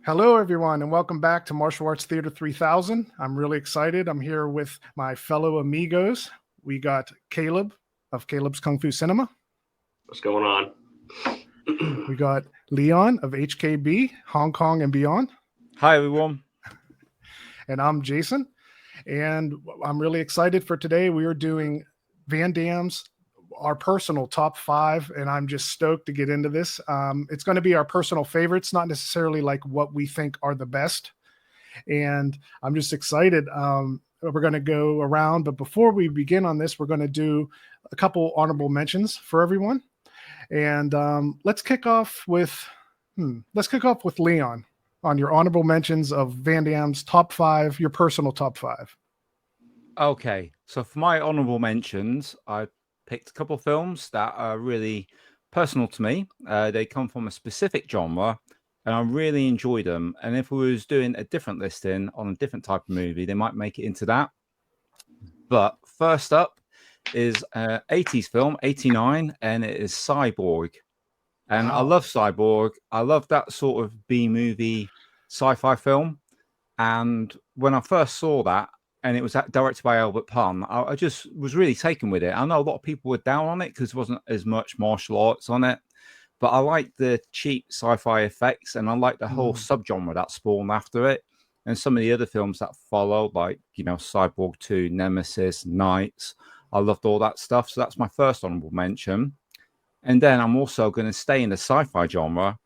Hello, everyone, and welcome back to Martial Arts Theater 3000. I'm really excited. I'm here with my fellow amigos. We got Kaleb of Kaleb's Kung Fu Cinema. What's going on? We got Leon of HKB, Hong Kong and beyond. Hi, everyone. And I'm Jason. And I'm really excited for today. We are doing Van Damme's, our personal top 5, and I'm just stoked to get into this. It's going to be our personal favorites, not necessarily like what we think are the best. And I'm just excited. We're going to go around, but before we begin on this, we're going to do a couple honorable mentions for everyone. And let's kick off with Leon on your honorable mentions of Van Damme's top 5, your personal top 5. Okay, so for my honorable mentions, I picked a couple of films that are really personal to me. They come from a specific genre, and I really enjoyed them. And if we was doing a different listing on a different type of movie, they might make it into that. But first up is an 80s film, 89, and it is Cyborg. And I love Cyborg. I love that sort of B-movie sci-fi film. And when I first saw that, and it was directed by Albert Pun, I just was really taken with it. I know a lot of people were down on it because there wasn't as much martial arts on it, but I like the cheap sci-fi effects, and I like the whole subgenre that spawned after it. And some of the other films that followed, like, Cyborg 2, Nemesis, Knights, I loved all that stuff. So that's my first honorable mention. And then I'm also going to stay in the sci-fi genre,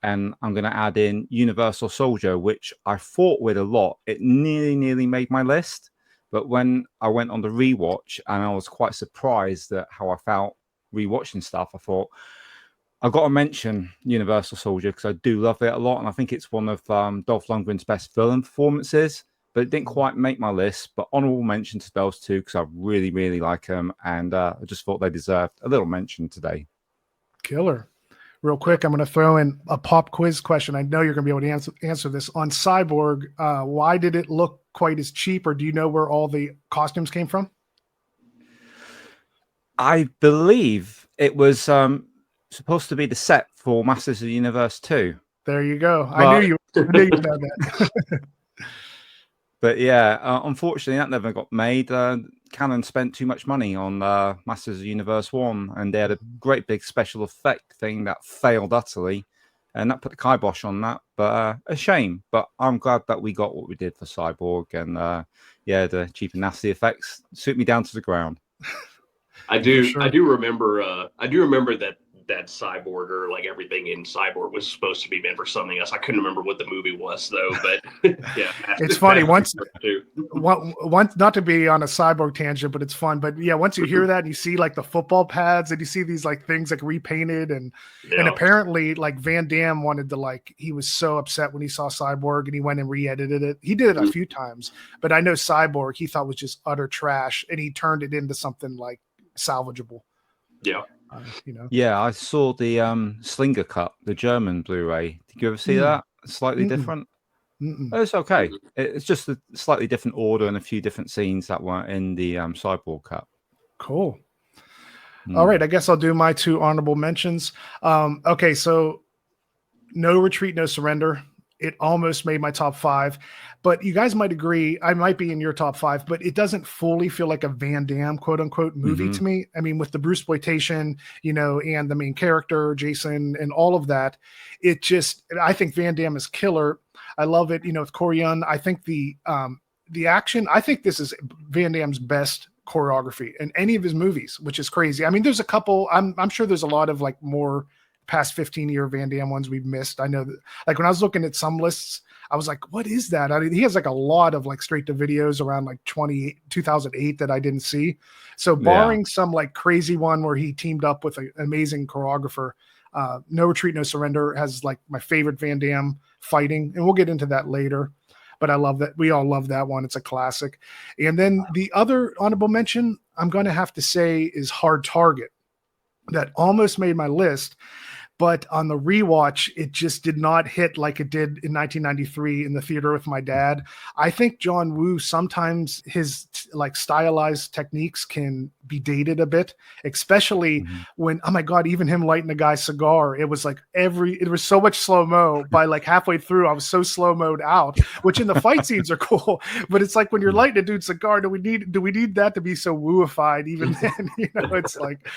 and I'm going to add in Universal Soldier, which I fought with a lot. It nearly made my list. But when I went on the rewatch, and I was quite surprised at how I felt rewatching stuff, I thought, I've got to mention Universal Soldier because I do love it a lot. And I think it's one of Dolph Lundgren's best villain performances. But it didn't quite make my list. But honorable mention to those two because I really like them. And I just thought they deserved a little mention today. Killer. Real quick, I'm going to throw in a pop quiz question. I know you're going to be able to answer this. On Cyborg, why did it look quite as cheap, or do you know where all the costumes came from? I believe it was supposed to be the set for Masters of the Universe 2. There you go. I knew you know that. But yeah, unfortunately, that never got made. Canon spent too much money on Masters of the Universe 1, and they had a great big special effect thing that failed utterly, and that put the kibosh on that. But a shame. But I'm glad that we got what we did for Cyborg, and the cheap and nasty effects suit me down to the ground. I do remember that Cyborg, or like everything in Cyborg, was supposed to be meant for something else. I couldn't remember what the movie was though, but yeah, it's funny once not to be on a Cyborg tangent, but it's fun. But yeah, once you hear that and you see like the football pads and you see these like things like repainted and apparently like Van Damme wanted to he was so upset when he saw Cyborg and he went and re-edited it. He did it a few times, but I know Cyborg he thought was just utter trash, and he turned it into something like salvageable. Yeah. Yeah, I saw the Slinger cut, the German Blu-ray. Did you ever see that? Slightly different. It's okay. It's just a slightly different order and a few different scenes that weren't in the Cyborg cut. Cool. All right, I guess I'll do my 2 honorable mentions. Okay, so No Retreat, No Surrender. It almost made my top 5, but you guys might agree, I might be in your top 5, but it doesn't fully feel like a Van Damme quote unquote movie to me. I mean, with the Bruceploitation, and the main character, Jason, and all of that, I think Van Damme is killer. I love it. With Corian, I think the action, I think this is Van Damme's best choreography in any of his movies, which is crazy. I mean, there's a couple, I'm sure there's a lot of more past 15-year Van Damme ones we've missed. I know that when I was looking at some lists, I was like, what is that? I mean, he has a lot of straight to videos around 2008 that I didn't see. So barring some crazy one where he teamed up with an amazing choreographer, No Retreat, No Surrender has my favorite Van Damme fighting. And we'll get into that later, but I love that. We all love that one. It's a classic. And then the other honorable mention I'm going to have to say is Hard Target. That almost made my list. but on the rewatch, it just did not hit like it did in 1993 in the theater with my dad. I think John Woo, sometimes his like stylized techniques can be dated a bit, especially when, oh my God, even him lighting a guy's cigar, it was like it was so much slow-mo. By like halfway through, I was so slow-moed out, which in the fight scenes are cool, but it's like when you're lighting a dude's cigar, do we need that to be so wooified even then? It's like,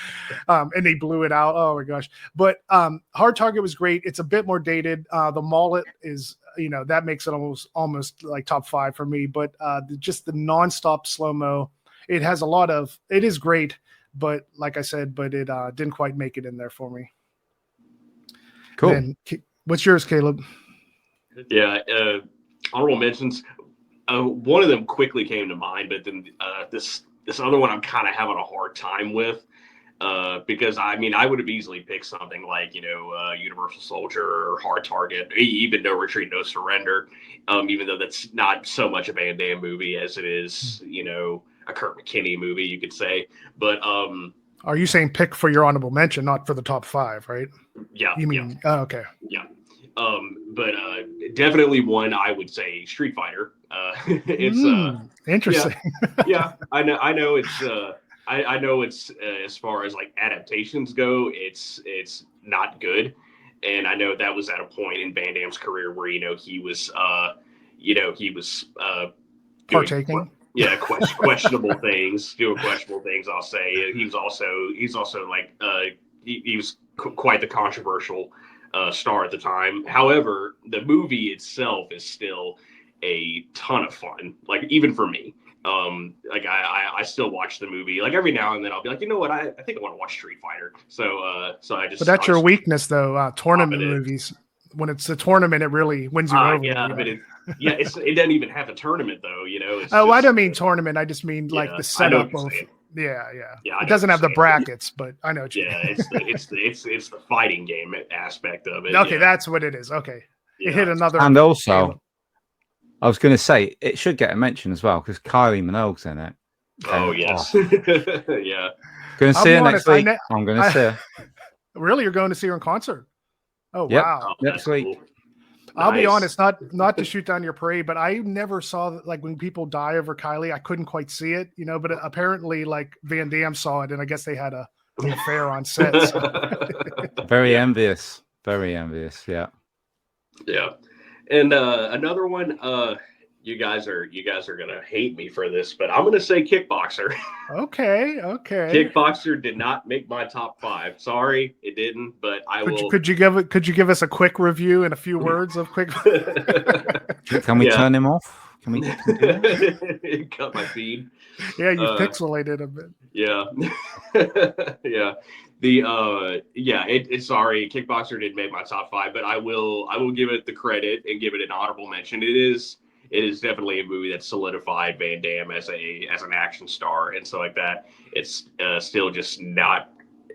and they blew it out. Oh my gosh. But Hard Target was great. It's a bit more dated. The mullet is, that makes it almost like top 5 for me. But just the nonstop slow-mo, it is great. But like I said, it didn't quite make it in there for me. Cool. Then, what's yours, Caleb? Yeah, honorable mentions. One of them quickly came to mind, but then this other one I'm kind of having a hard time with. Because I would have easily picked something like, Universal Soldier or Hard Target, even No Retreat, No Surrender, even though that's not so much a Van Damme movie as it is, a Kurt McKinney movie, you could say. But are you saying pick for your honorable mention, not for the top 5, right? Yeah. You mean, yeah. Oh, okay. Yeah. But definitely one I would say Street Fighter. It's interesting. Yeah, I know it's I know it's as far as like adaptations go, it's not good, and I know that was at a point in Van Damme's career where he was partaking. Questionable things, doing questionable things. I'll say he's also like he was quite the controversial star at the time. However, the movie itself is still a ton of fun. Like even for me. Like I still watch the movie like every now and then. I'll be like, you know what, I think I want to watch Street Fighter. So I just. But that's your weakness, though. Tournament movies. When it's a tournament, it really wins you over. Yeah, but it doesn't even have a tournament though. It's I don't mean tournament. I just mean like the setup of. Yeah. It doesn't have the brackets, but I know what you mean. it's the fighting game aspect of it. Okay, that's what it is. Okay, it hit another. And also, I was going to say it should get a mention as well because Kylie Minogue's in it. Oh yes, yeah. Going to see her next week. I'm going to see her. Really, you're going to see her in concert? Oh yep. wow, next week. Cool. I'll be honest, not to shoot down your parade, but I never saw like when people die over Kylie, I couldn't quite see it, but apparently like Van Damme saw it, and I guess they had an affair on set. So. Very envious. Very envious. Yeah. Yeah. And another one, you guys are gonna hate me for this, but I'm gonna say Kickboxer. Okay. Kickboxer did not make my top 5. Sorry, it didn't. But I will. Could you give us a quick review and a few words of quick? Can we turn him off? Can we cut my feed? Yeah, you pixelated a bit. Yeah, yeah. It's sorry, Kickboxer didn't make my top 5, but I will give it the credit and give it an honorable mention. It is definitely a movie that solidified Van Damme as an action star and so like that. It's still just not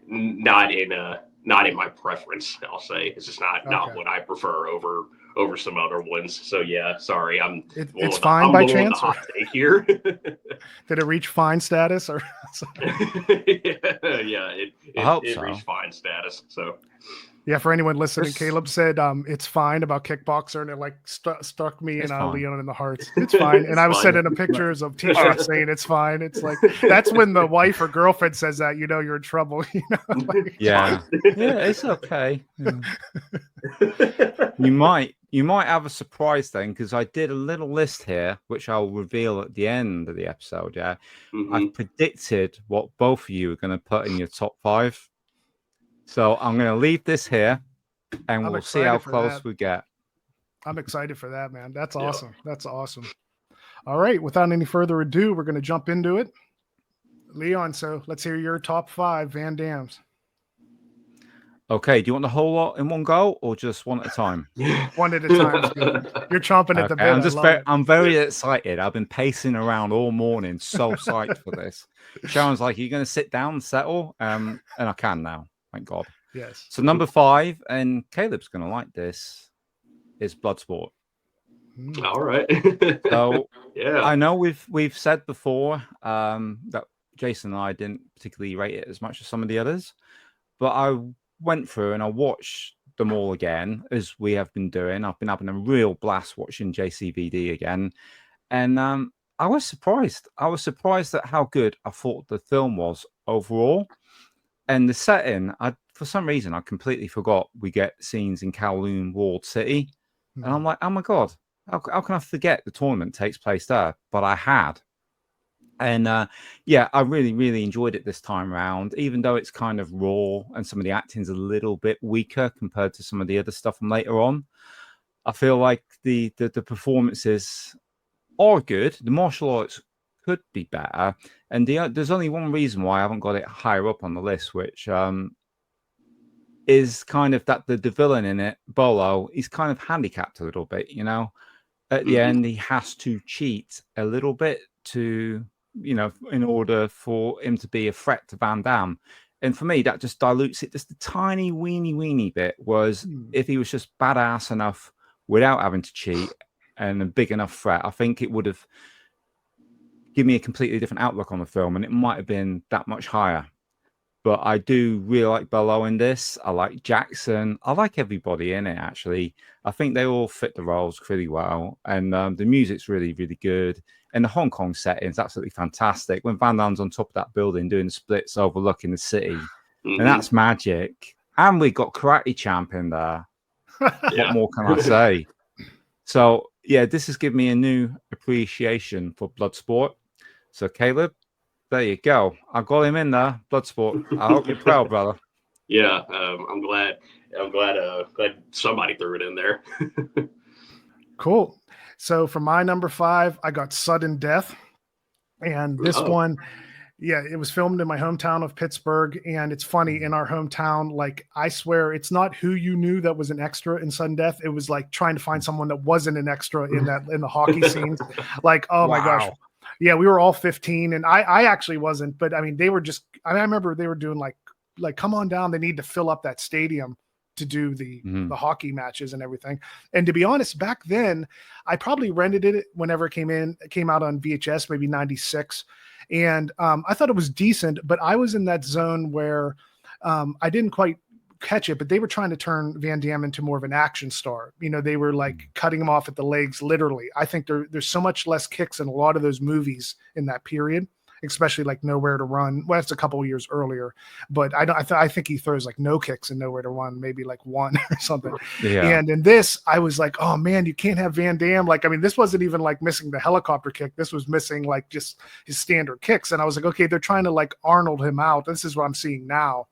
in my preference. I'll say it's just not what I prefer over some other ones. So yeah, sorry, it's fine by chance. Hot take here. Did it reach fine status or? It so. reached fine status. So. Yeah, for anyone listening, Caleb said it's fine about Kickboxer, and it like struck me and Leon in the heart. It's fine, and I was sending him pictures of T-shirts saying it's fine. It's like that's when the wife or girlfriend says that, you're in trouble. Yeah, it's okay. Yeah. You might have a surprise then, because I did a little list here, which I'll reveal at the end of the episode. Yeah, I've predicted what both of you are going to put in your top 5. So I'm going to leave this here, and we'll see how close we get. I'm excited for that, man. That's awesome. Yeah. That's awesome. All right. Without any further ado, we're going to jump into it. Leon, so let's hear your top 5 Van Dammes. Okay. Do you want the whole lot in one go or just one at a time? One at a time. You're chomping at the bit. I'm very excited. I've been pacing around all morning. So psyched for this. Sharon's like, are you going to sit down and settle? And I can now. Thank God. Yes. So number 5, and Caleb's going to like this, is Bloodsport. All right. So yeah, I know we've said before that Jason and I didn't particularly rate it as much as some of the others, but I went through and I watched them all again, as we have been doing. I've been having a real blast watching JCVD again. And I was surprised. I was surprised at how good I thought the film was overall. And the setting, for some reason, I completely forgot we get scenes in Kowloon Walled City. And I'm like, oh my God, how can I forget the tournament takes place there? But I had. And yeah, I really, really enjoyed it this time around, even though it's kind of raw and some of the acting's a little bit weaker compared to some of the other stuff from later on. I feel like the performances are good. The martial arts could be better. And there's only one reason why I haven't got it higher up on the list, which is kind of that the villain in it, Bolo, he's kind of handicapped a little bit, you know. At the end, he has to cheat a little bit to, you know, in order for him to be a threat to Van Damme. And for me, that just dilutes it just a tiny weeny bit. Was if he was just badass enough without having to cheat and a big enough threat, I think it would have given me a completely different outlook on the film, and it might have been that much higher. But I do really like Bolo in this. I like Jackson. I like everybody in it, actually. I think they all fit the roles pretty well. And the music's really, really good. And the Hong Kong setting is absolutely fantastic. When Van Damme's on top of that building doing the splits overlooking the city, and that's magic. And we got Karate Champ in there. What more can I say? So, yeah, this has given me a new appreciation for Bloodsport. So, Kaleb, there you go. I got him in there, Bloodsport. I hope you're proud, brother. Yeah, I'm glad somebody threw it in there. Cool. So for my number 5, I got Sudden Death. And this one, yeah, it was filmed in my hometown of Pittsburgh. And it's funny, in our hometown, like, I swear it's not who you knew that was an extra in Sudden Death. It was like trying to find someone that wasn't an extra in the hockey scenes. Like, oh my gosh. Yeah, we were all 15, and I actually wasn't, but I mean, they were just, I remember they were doing like, come on down. They need to fill up that stadium to do the hockey matches and everything. And to be honest, back then, I probably rented it whenever it came out on VHS, maybe 96. And I thought it was decent, but I was in that zone where I didn't quite catch it, but they were trying to turn Van Damme into more of an action star. You know, they were like cutting him off at the legs, literally. I think there's so much less kicks in a lot of those movies in that period, especially like Nowhere to Run. Well, that's a couple of years earlier, but I think he throws like no kicks in Nowhere to Run, maybe like one or something. Yeah. And in this, I was like, oh man, you can't have Van Damme. Like, I mean, this wasn't even like missing the helicopter kick. This was missing like just his standard kicks. And I was like, okay, they're trying to like Arnold him out. This is what I'm seeing now.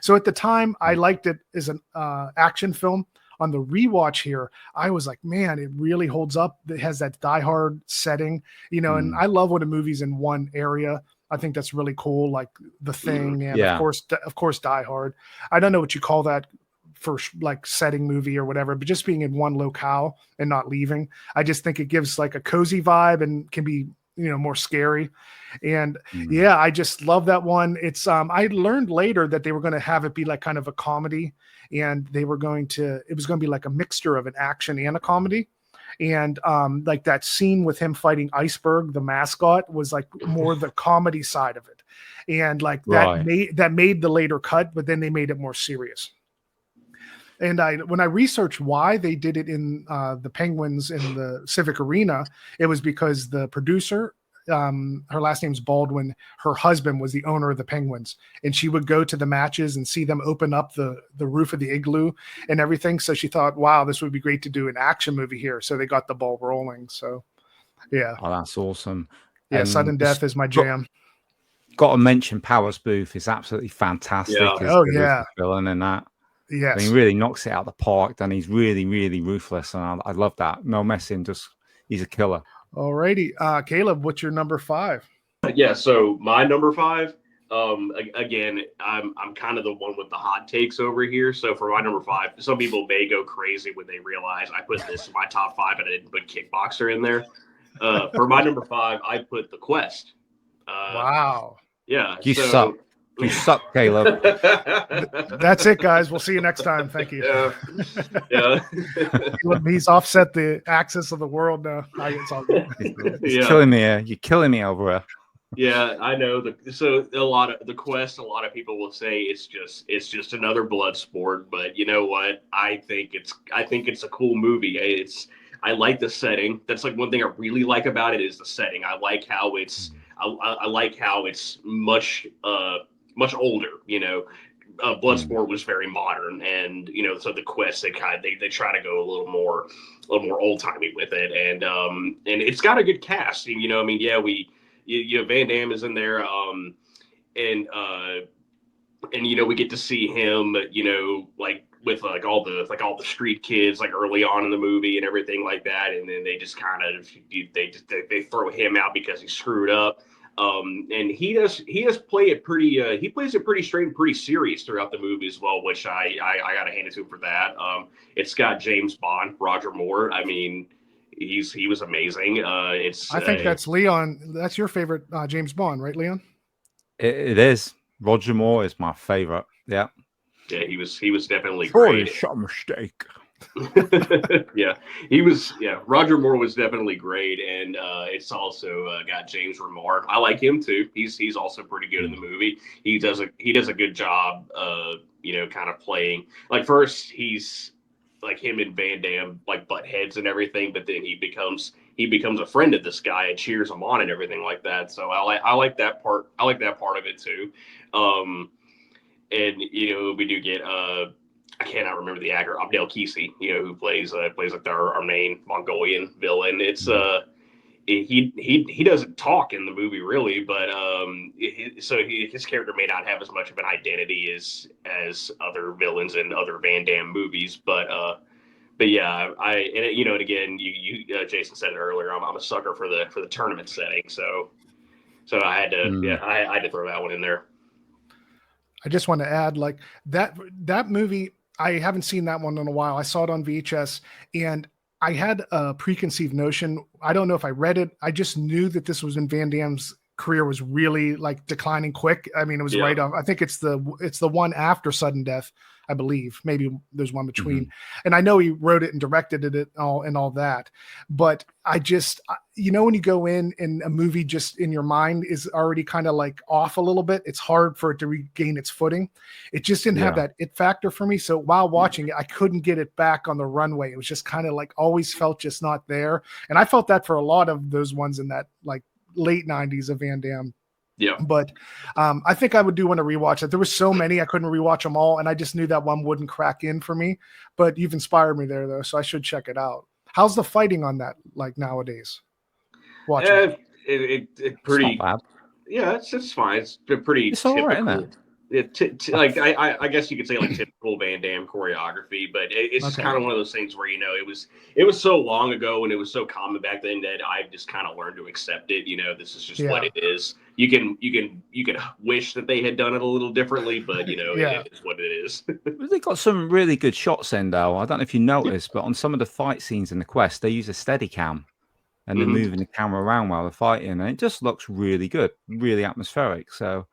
So at the time, I liked it as an action film. On the rewatch here, I was like, man, it really holds up. It has that Die Hard setting, you know, and I love when a movie's in one area. I think that's really cool, like The Thing, and of course, Die Hard. I don't know what you call that for like setting movie or whatever, but just being in one locale and not leaving, I just think it gives like a cozy vibe and can be, you know, more scary. And yeah, I just love that one. It's I learned later that they were going to have it be like kind of a comedy, and it was going to be like a mixture of an action and a comedy. And like that scene with him fighting Iceberg, the mascot, was like more the comedy side of it. And like that made the later cut, but then they made it more serious. And when I researched why they did it in the Penguins in the Civic Arena, it was because the producer, her last name's Baldwin, her husband was the owner of the Penguins, and she would go to the matches and see them open up the roof of the igloo and everything. So she thought, wow, this would be great to do an action movie here. So they got the ball rolling. So yeah. Oh, that's awesome. Yeah, Sudden Death is my jam. Got to mention Powers Booth is absolutely fantastic. Yeah. Oh yeah. Villain in that. Yes. He really knocks it out of the park, and he's really, really ruthless. And I love that. No messing, he's a killer. Alrighty. Kaleb, what's your number 5? Yeah, so my number 5, again, I'm kind of the one with the hot takes over here. So for my number 5, some people may go crazy when they realize I put this in my top 5 and I didn't put Kickboxer in there. For my number 5, I put The Quest. Wow. Yeah. You suck. You suck, Kaleb. That's it, guys. We'll see you next time. Thank you. Yeah. He's offset the axis of the world now. It's all good. He's killing me. You're killing me over Yeah, I know. So a lot of the Quest, a lot of people will say it's just another blood sport. But you know what? I think it's a cool movie. I like the setting. That's like one thing I really like about it is the setting. I like how it's I like how it's much older. Bloodsport was very modern, and so the Quest they try to go a little more old timey with it, and it's got a good cast. I mean, yeah, Van Damme is in there, and we get to see him, like with all the street kids like early on in the movie and everything like that, and then they just kind of they throw him out because he screwed up. And he plays it pretty straight and pretty serious throughout the movie as well, which I gotta hand it to him for that. It's got James Bond, Roger Moore. I mean, he was amazing. I think that's Leon. That's your favorite James Bond, right, Leon? It is. Roger Moore is my favorite. Yeah. Yeah, he was definitely Sorry, great. shot a mistake. Yeah, he was. Yeah, Roger Moore was definitely great, and it's also got James Remar. I like him too. He's also pretty good in the movie. He does a good job. Kind of playing like first he's like him and Van Damme like butt heads and everything, but then he becomes a friend of this guy and cheers him on and everything like that. So I like that part. I like that part of it too. And we do get I cannot remember the actor Abdel Kisi, who plays like our main Mongolian villain. It's he doesn't talk in the movie really, but his character may not have as much of an identity as other villains in other Van Damme movies, but yeah, and again, you Jason said it earlier. I'm a sucker for the tournament setting, so I had to I had to throw that one in there. I just want to add, like that movie. I haven't seen that one in a while. I saw it on VHS, and I had a preconceived notion. I don't know if I read it. I just knew that this was when Van Damme's career was really like declining quick. I mean, it was right off. I think it's the one after Sudden Death, I believe. Maybe there's one between. And I know he wrote it and directed it all that. But I just, when you go in and a movie just in your mind is already kind of like off a little bit, it's hard for it to regain its footing. It just didn't have that it factor for me. So while watching it, I couldn't get it back on the runway. It was just kind of like always felt just not there. And I felt that for a lot of those ones in that like late 90s of Van Damme. Yeah. But I think I would do want to rewatch it. There were so many, I couldn't rewatch them all. And I just knew that one wouldn't crack in for me. But you've inspired me there, though. So I should check it out. How's the fighting on that like nowadays? Watching it pretty. It's not bad. Yeah, it's fine. It's pretty It's typical. all right, isn't it? Like I guess you could say like typical Van Damme choreography, but it's just kind of one of those things where it was so long ago and it was so common back then that I've just kind of learned to accept it. This is just what it is. You can wish that they had done it a little differently, but it is what it is. They got some really good shots in though. I don't know if you noticed, but on some of the fight scenes in the Quest, they use a steady cam and they're moving the camera around while they're fighting, and it just looks really good, really atmospheric. So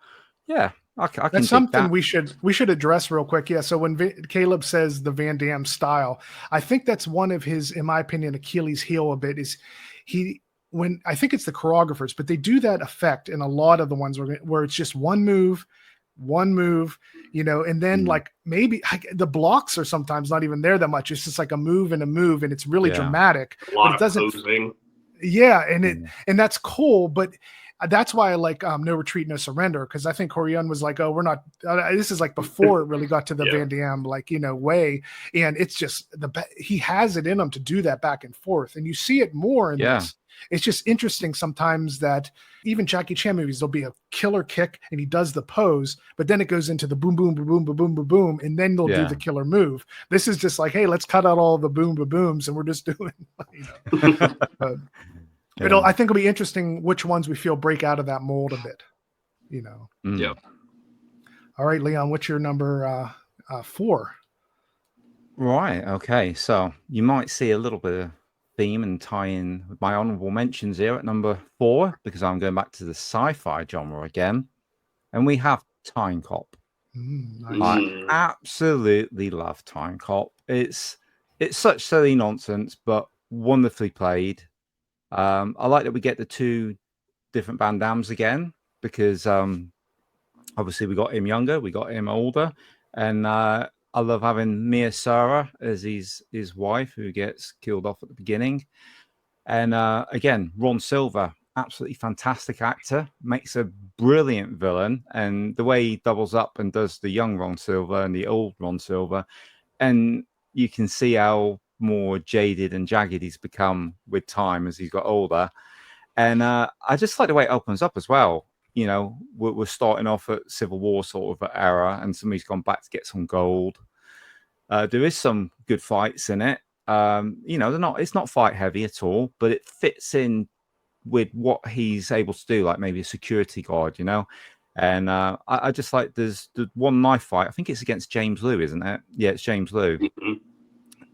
yeah. I can That's something we should address real quick. Yeah. So when Kaleb says the Van Damme style, I think that's one of his, in my opinion, Achilles heel a bit is when I think it's the choreographers, but they do that effect in a lot of the ones where it's just one move, and then like maybe the blocks are sometimes not even there that much. It's just like a move, and it's really dramatic. A lot of posing. Yeah. And that's cool. But that's why I like No Retreat, No Surrender, because I think Korean was like, oh, we're not. This is like before it really got to the Van Damme way, and it's just he has it in him to do that back and forth, and you see it more in this. It's just interesting sometimes that even Jackie Chan movies, there'll be a killer kick and he does the pose, but then it goes into the boom, boom, boom, boom, boom, boom, boom, boom, and then they'll do the killer move. This is just like, hey, let's cut out all the boom, boom, booms, and we're just doing. I think it'll be interesting which ones we feel break out of that mold a bit. Yeah. All right, Leon, what's your number 4? Right. Okay. So you might see a little bit of theme and tie in with my honorable mentions here at number 4, because I'm going back to the sci-fi genre again, and we have Time Cop. Nice. I absolutely love Time Cop. It's such silly nonsense, but wonderfully played. I like that we get the two different Van Dammes again because obviously we got him younger, we got him older, and I love having Mia Sara as his wife who gets killed off at the beginning. And again, Ron Silver, absolutely fantastic actor, makes a brilliant villain, and the way he doubles up and does the young Ron Silver and the old Ron Silver, and you can see how more jaded and jagged he's become with time as he's got older. And I just like the way it opens up as well. You know, we're starting off at Civil War sort of era, and somebody's gone back to get some gold. There is some good fights in it. You know, it's not fight heavy at all, but it fits in with what he's able to do, like maybe a security guard, you know. And I just like there's the one knife fight. I think it's against James Lew, isn't it? Yeah, it's James Lew.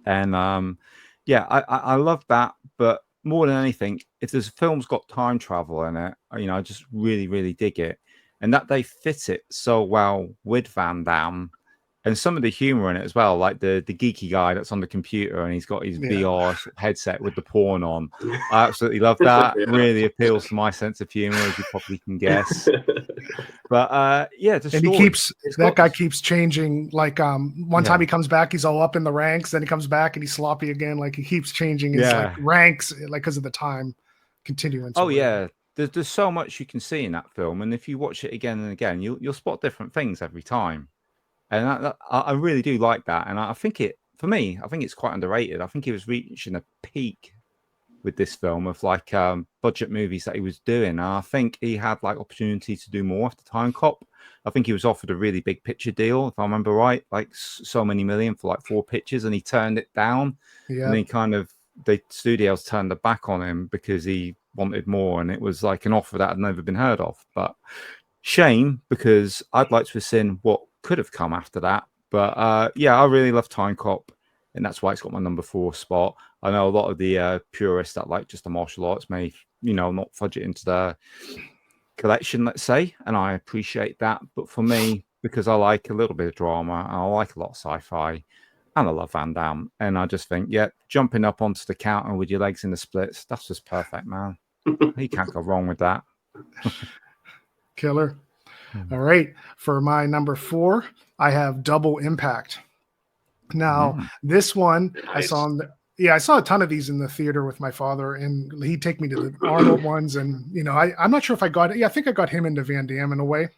And yeah, I love that. But more than anything, if there's a film's got time travel in it, you know, I just really, really dig it. And that they fit it so well with Van Damme. And some of the humor in it as well, like the geeky guy that's on the computer and he's got his VR headset with the porn on. I absolutely love that. Really appeals to my sense of humor, as you probably can guess. But yeah, and that guy keeps changing. Like one time he comes back, he's all up in the ranks. Then he comes back and he's sloppy again. Like he keeps changing his like ranks, like because of the time continuance. Oh yeah, there's so much you can see in that film, and if you watch it again and again, you'll spot different things every time. And I really do like that. And I think for me, I think it's quite underrated. I think he was reaching a peak with this film of like budget movies that he was doing. And I think he had like opportunity to do more after Time Cop. I think he was offered a really big picture deal, if I remember right, like so many million for like 4 pictures, and he turned it down. Yeah. And then the studios turned their back on him because he wanted more. And it was like an offer that had never been heard of. But shame, because I'd like to have seen what could have come after that. But yeah, I really love Time Cop, and that's why it's got my number 4 spot. I know a lot of the purists that like just the martial arts may, you know, not fudge it into the collection, let's say, and I appreciate that. But for me, because I like a little bit of drama, and I like a lot of sci-fi, and I love Van Damme, and I just think, yeah, jumping up onto the counter with your legs in the splits, that's just perfect, man. You can't go wrong with that. Killer. All right. For my number 4, I have Double Impact. Now, this one, nice. I saw a ton of these in the theater with my father, and he'd take me to the Arnold ones. And, you know, I'm not sure if I think I got him into Van Damme in a way,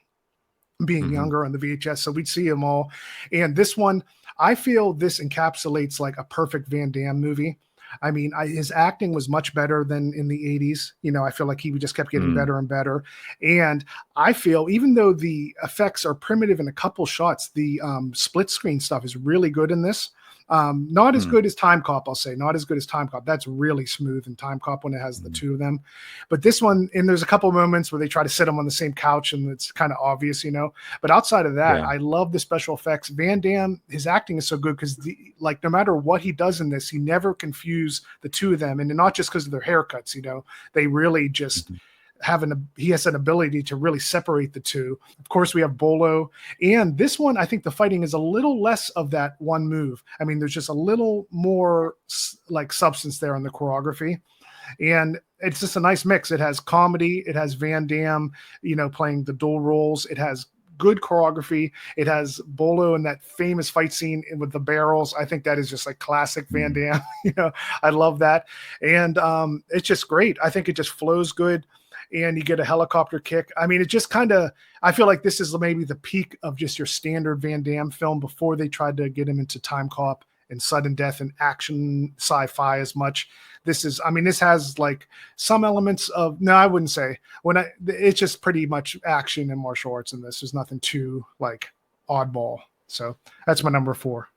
being younger on the VHS. So we'd see them all. And this one, I feel this encapsulates like a perfect Van Damme movie. I mean, his acting was much better than in the 80s. You know, I feel like he just kept getting better and better. And I feel, even though the effects are primitive in a couple shots, the split screen stuff is really good in this. Not as good as Time Cop, I'll say. Not as good as Time Cop. That's really smooth in Time Cop when it has the two of them. But this one, and there's a couple moments where they try to sit them on the same couch, and it's kind of obvious, you know. But outside of that, I love the special effects. Van Damme, his acting is so good because, like, no matter what he does in this, he never confuse the two of them, and not just because of their haircuts, you know. They really just he has an ability to really separate the two. Of course, we have Bolo, and this one, I think the fighting is a little less of that one move. I mean, there's just a little more like substance there in the choreography, and it's just a nice mix. It has comedy, it has Van Damme, you know, playing the dual roles. It has good choreography. It has Bolo in that famous fight scene with the barrels. I think that is just like classic Van Damme. You know, I love that, and it's just great. I think it just flows good. And you get a helicopter kick. I mean, it just kind of, I feel like this is maybe the peak of just your standard Van Damme film before they tried to get him into Time Cop and sudden death and action sci-fi as much. This has like some elements of, no, I wouldn't say. It's just pretty much action and martial arts in this. There's nothing too like oddball. So that's my number 4.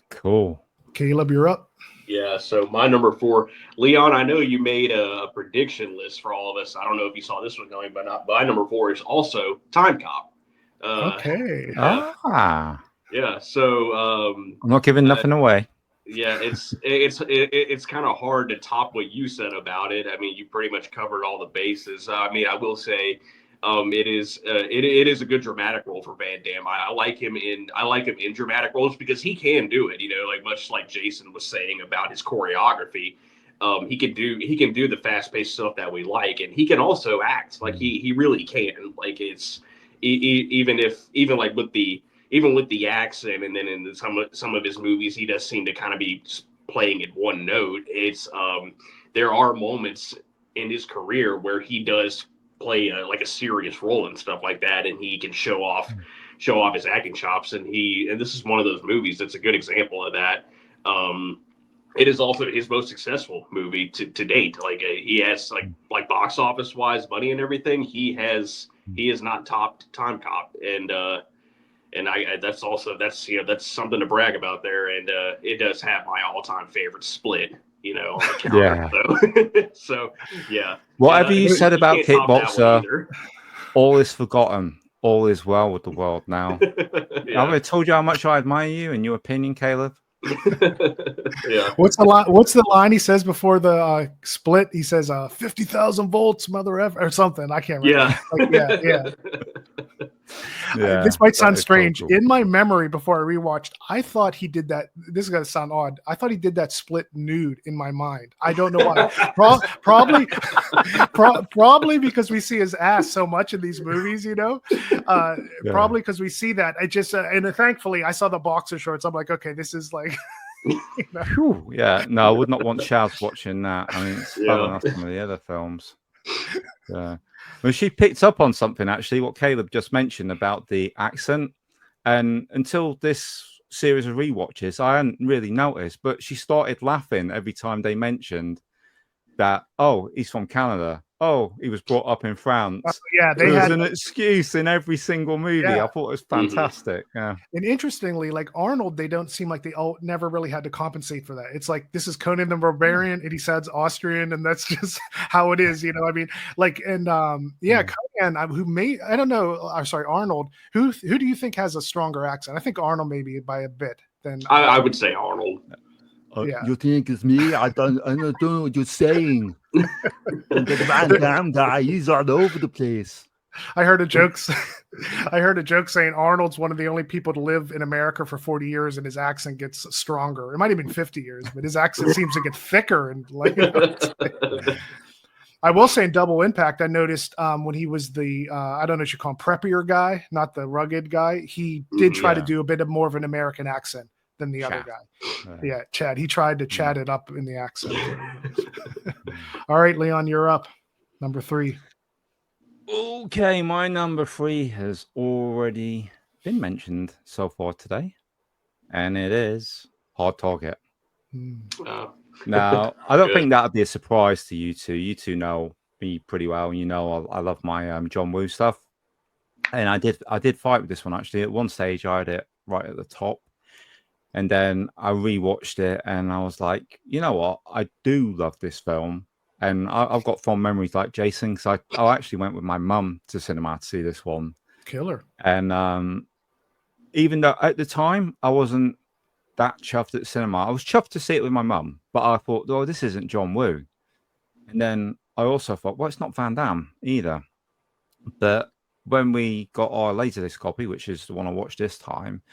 Cool. Caleb, you're up. Yeah, so my number 4, Leon, I know you made a prediction list for all of us. I don't know if you saw this one going, but my number 4 is also Time Cop. Okay. Yeah, so I'm not giving nothing away. Yeah, it's kind of hard to top what you said about it. I mean, you pretty much covered all the bases. I mean, I will say it is a good dramatic role for Van Damme. I like him in dramatic roles because he can do it, you know, like much like Jason was saying about his choreography. He can do the fast paced stuff that we like, and he can also act like he really can. Like it's even like with the accent, and then in some of his movies, he does seem to kind of be playing at one note. It's there are moments in his career where he does play like a serious role and stuff like that, and he can show off his acting chops. And this is one of those movies that's a good example of that. It is also his most successful movie to date. Like he has like box office wise money and everything. He is not topped Time Cop, and that's something to brag about there. And it does have my all time favorite Split, on the counter. Yeah. So yeah. Whatever you said about Kickboxer, all is forgotten. All is well with the world now. Yeah. I've told you how much I admire you and your opinion, Caleb. Yeah. What's the line he says before the Split? He says 50,000 volts, mother ever, or something. I can't remember. Yeah. This might sound strange. Cool. In my memory, before I rewatched, I thought he did that. This is gonna sound odd. I thought he did that Split nude in my mind. I don't know why. Probably because we see his ass so much in these movies. Probably because we see that. I just and thankfully I saw the boxer shorts. I'm like, okay, this is like. Yeah, no, I would not want Chaz watching that. I mean, it's fun enough some of the other films. Yeah. Well, she picked up on something actually, what Caleb just mentioned about the accent, and until this series of rewatches, I hadn't really noticed, but she started laughing every time they mentioned that. Oh, he's from Canada. Oh, he was brought up in France. They had an excuse in every single movie. I thought it was fantastic. Yeah, and interestingly, like Arnold, they don't seem like they never really had to compensate for that. It's like this is Conan the Barbarian, and he sounds Austrian, and that's just how it is. I mean, like, and Conan, I don't know. I'm sorry, Arnold. Who do you think has a stronger accent? I think Arnold maybe by a bit than I would say Arnold. You think it's me? I don't know what you're saying. And the Van Damme guy, he's all over the place. I heard a joke saying Arnold's one of the only people to live in America for 40 years, and his accent gets stronger. It might have been 50 years, but his accent seems to get thicker. And I will say in Double Impact, I noticed when he was the I don't know what you call him, preppier guy, not the rugged guy. He did try to do a bit of more of an American accent than the other guy. Chad. He tried to chat it up in the accent. All right, Leon, you're up. Number 3. Okay, my number 3 has already been mentioned so far today, and it is Hard Target. Now, I don't think that would be a surprise to you two. You two know me pretty well. I love my John Woo stuff, and I did fight with this one actually. At one stage, I had it right at the top. And then I rewatched it and I was like, you know what? I do love this film. And I've got fond memories like Jason, because I actually went with my mum to cinema to see this one. Killer. And even though at the time I wasn't that chuffed at the cinema, I was chuffed to see it with my mum. But I thought, oh, this isn't John Woo. And then I also thought, well, it's not Van Damme either. But when we got our Laserdisc copy, which is the one I watched this time,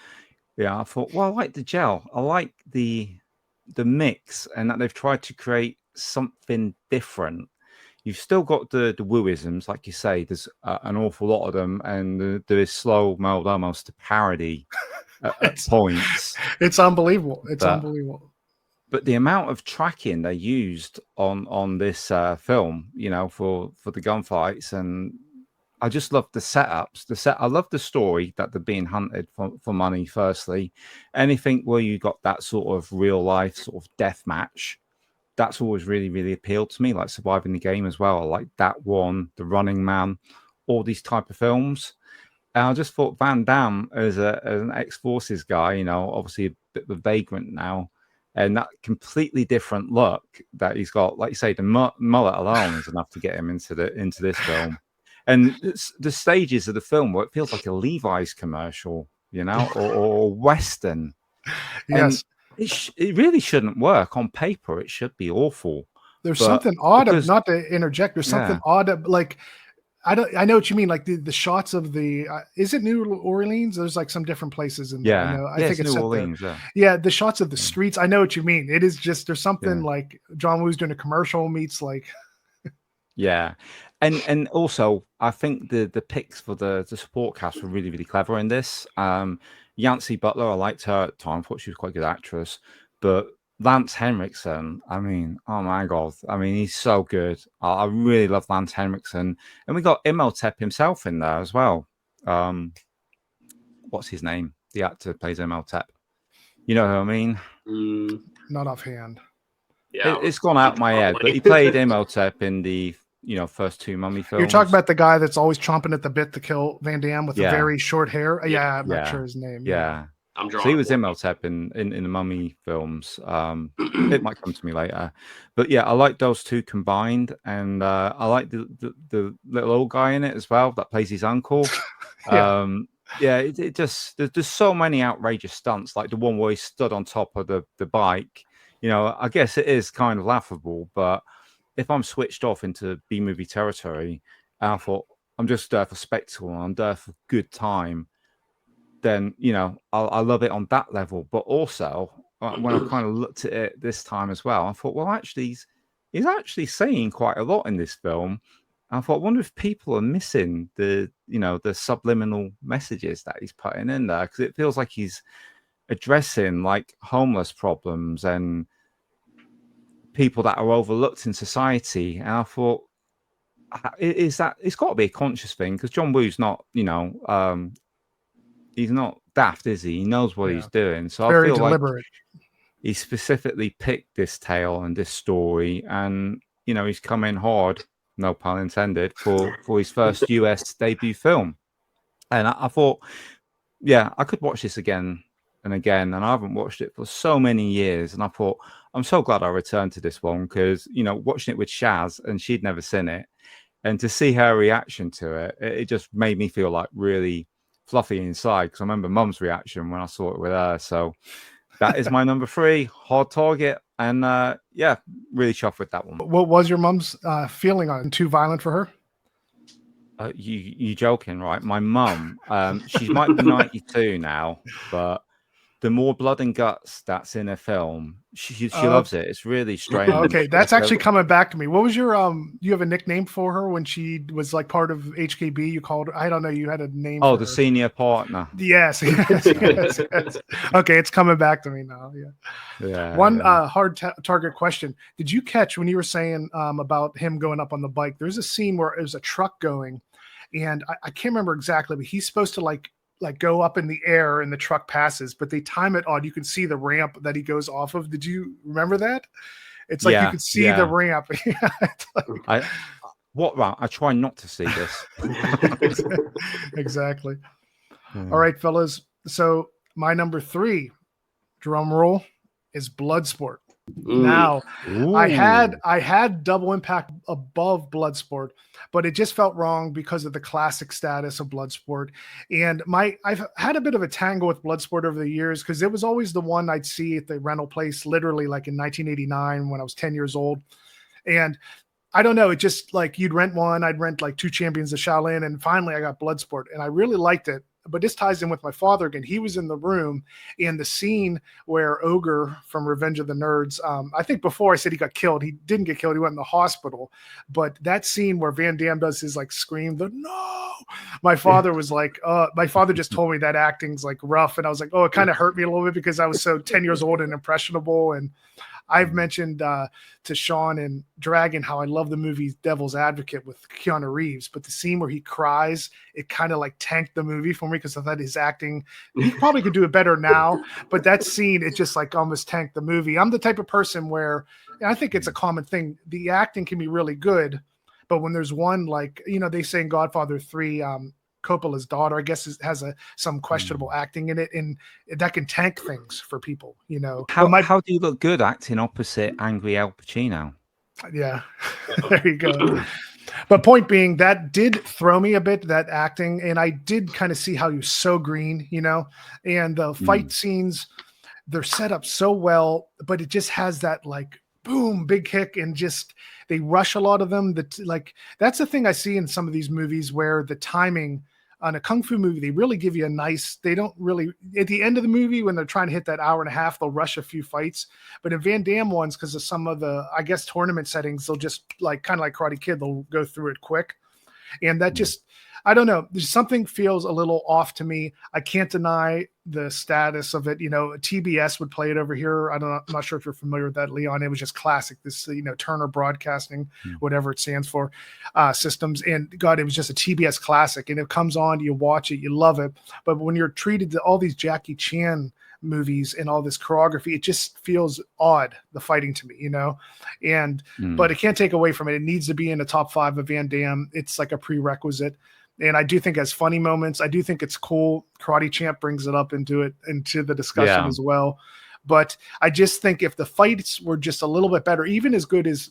I thought, well, I like the gel. I like the mix, and that they've tried to create something different. You've still got the wooisms, like you say. There's an awful lot of them, and there is slow mode almost to parody at points. It's unbelievable. Unbelievable. But the amount of tracking they used on this film, for the gunfights, and I just love the setups. I love the story that they're being hunted for money. Firstly, anything where you got that sort of real life sort of death match, that's always really, really appealed to me. Like Surviving the Game as well. I like that one, The Running Man, all these type of films. And I just thought Van Damme as an ex-forces guy, obviously a bit of a vagrant now, and that completely different look that he's got. Like you say, the mullet alone is enough to get him into this film. And it's the stages of the film where it feels like a Levi's commercial, or Western. Yes. And it really shouldn't work on paper. It should be awful. There's something odd, not to interject. There's something odd, like I know what you mean. Like the shots of the is it New Orleans? There's like some different places in there. I know. I think it's it's New set Orleans. there. Yeah. Yeah, the shots of the streets. I know what you mean. It is just there's something like John Woo's doing a commercial meets like. Yeah, and also I think the picks for the support cast were really clever in this. Yancey Butler, I liked her at the time. Thought she was quite a good actress, but Lance Henriksen, I mean, oh my god, I mean he's so good. I really love Lance Henriksen, and we got Imhotep himself in there as well. What's his name? The actor who plays Imhotep. You know who I mean? Not offhand. Yeah, It's gone out my head, but he played Imhotep in the first two Mummy films. You're talking about the guy that's always chomping at the bit to kill Van Damme with the very short hair. Yeah, I'm not sure his name. Yeah. I'm drawing. So he was Imhotep in the Mummy films. It might come to me later, but yeah, I like those two combined, and I like the little old guy in it as well that plays his uncle. It just there's so many outrageous stunts, like the one where he stood on top of the bike. I guess it is kind of laughable, but if I'm switched off into B-movie territory, and I thought I'm just there for spectacle and I'm there for good time, then I love it on that level. But also when I kind of looked at it this time as well, I thought, well, actually, he's actually saying quite a lot in this film. And I thought, I wonder if people are missing the subliminal messages that he's putting in there, because it feels like he's addressing like homeless problems and people that are overlooked in society. And I thought, is that it's got to be a conscious thing, because John Woo's not, he's not daft, is he? He knows what he's doing. So very I feel deliberate. like he specifically picked this tale and this story, and he's come in hard, no pun intended, for his first US debut film. And I thought, yeah, I could watch this again and again, and I haven't watched it for so many years. And I thought, I'm so glad I returned to this one, because watching it with Shaz, and she'd never seen it, and to see her reaction to it, it just made me feel like really fluffy inside, because I remember Mum's reaction when I saw it with her. So that is my number 3, Hard Target, and really chuffed with that one. What was your mum's feeling on it? Too violent for her? You joking, right? My mum, she might be 92 now, but the more blood and guts that's in a film, she loves it. It's really strange. Okay, that's actually coming back to me. What was your you have a nickname for her when she was like part of HKB? You called her, I don't know, you had a name. Oh, for the her. senior partner. Yes. Okay, it's coming back to me now. One hard target question. Did you catch when you were saying about him going up on the bike? There's a scene where there's a truck going, and I can't remember exactly, but he's supposed to like go up in the air and the truck passes, but they time it odd. You can see the ramp that he goes off of. Did you remember that? It's like you can see the ramp. What ramp? I try not to see this. Exactly. All right, fellas. So my number 3, drum roll, is Bloodsport. Now, I had Double Impact above Bloodsport, but it just felt wrong because of the classic status of Bloodsport. And I've had a bit of a tangle with Bloodsport over the years, because it was always the one I'd see at the rental place, literally like in 1989 when I was 10 years old. And I don't know, it just like you'd rent one, I'd rent like 2 Champions of Shaolin, and finally I got Bloodsport, and I really liked it. But this ties in with my father again. He was in the room, and the scene where Ogre from Revenge of the Nerds, I think before I said he got killed. He didn't get killed. He went in the hospital. But that scene where Van Damme does his like scream, no, my father was like, my father just told me that acting's like rough. And I was like, oh, it kind of hurt me a little bit, because I was so 10 years old and impressionable. And I've mentioned to Sean and Dragon how I love the movie Devil's Advocate with Keanu Reeves, but the scene where he cries, it kind of like tanked the movie for me, because I thought his acting, he probably could do it better now, but that scene, it just like almost tanked the movie. I'm the type of person where, and I think it's a common thing, the acting can be really good, but when there's one, like, they say in Godfather 3, Coppola's daughter, I guess, has some questionable acting in it, and that can tank things for people, How do you look good acting opposite angry Al Pacino? Yeah, there you go. But point being, that did throw me a bit, that acting, and I did kind of see how he was so green, and the fight scenes, they're set up so well, but it just has that like boom, big kick, and just they rush a lot of them. That's the thing I see in some of these movies where the timing on a kung fu movie, they really give you they don't really, at the end of the movie when they're trying to hit that hour and a half, they'll rush a few fights. But in Van Damme ones, because of some of the, I guess, tournament settings, they'll just kind of like Karate Kid, they'll go through it quick. And that just, I don't know, there's something feels a little off to me. I can't deny the status of it. TBS would play it over here. I'm not sure if you're familiar with that, Leon. It was just classic. This, Turner Broadcasting, whatever it stands for, systems. And God, it was just a TBS classic. And it comes on, you watch it, you love it. But when you're treated to all these Jackie Chan movies and all this choreography, it just feels odd, the fighting to me, and but it can't take away from it. It needs to be in the top 5 of Van Damme. It's like a prerequisite. And I do think it has funny moments. I do think it's cool. Karate Champ brings it up into the discussion as well. But I just think if the fights were just a little bit better, even as good as,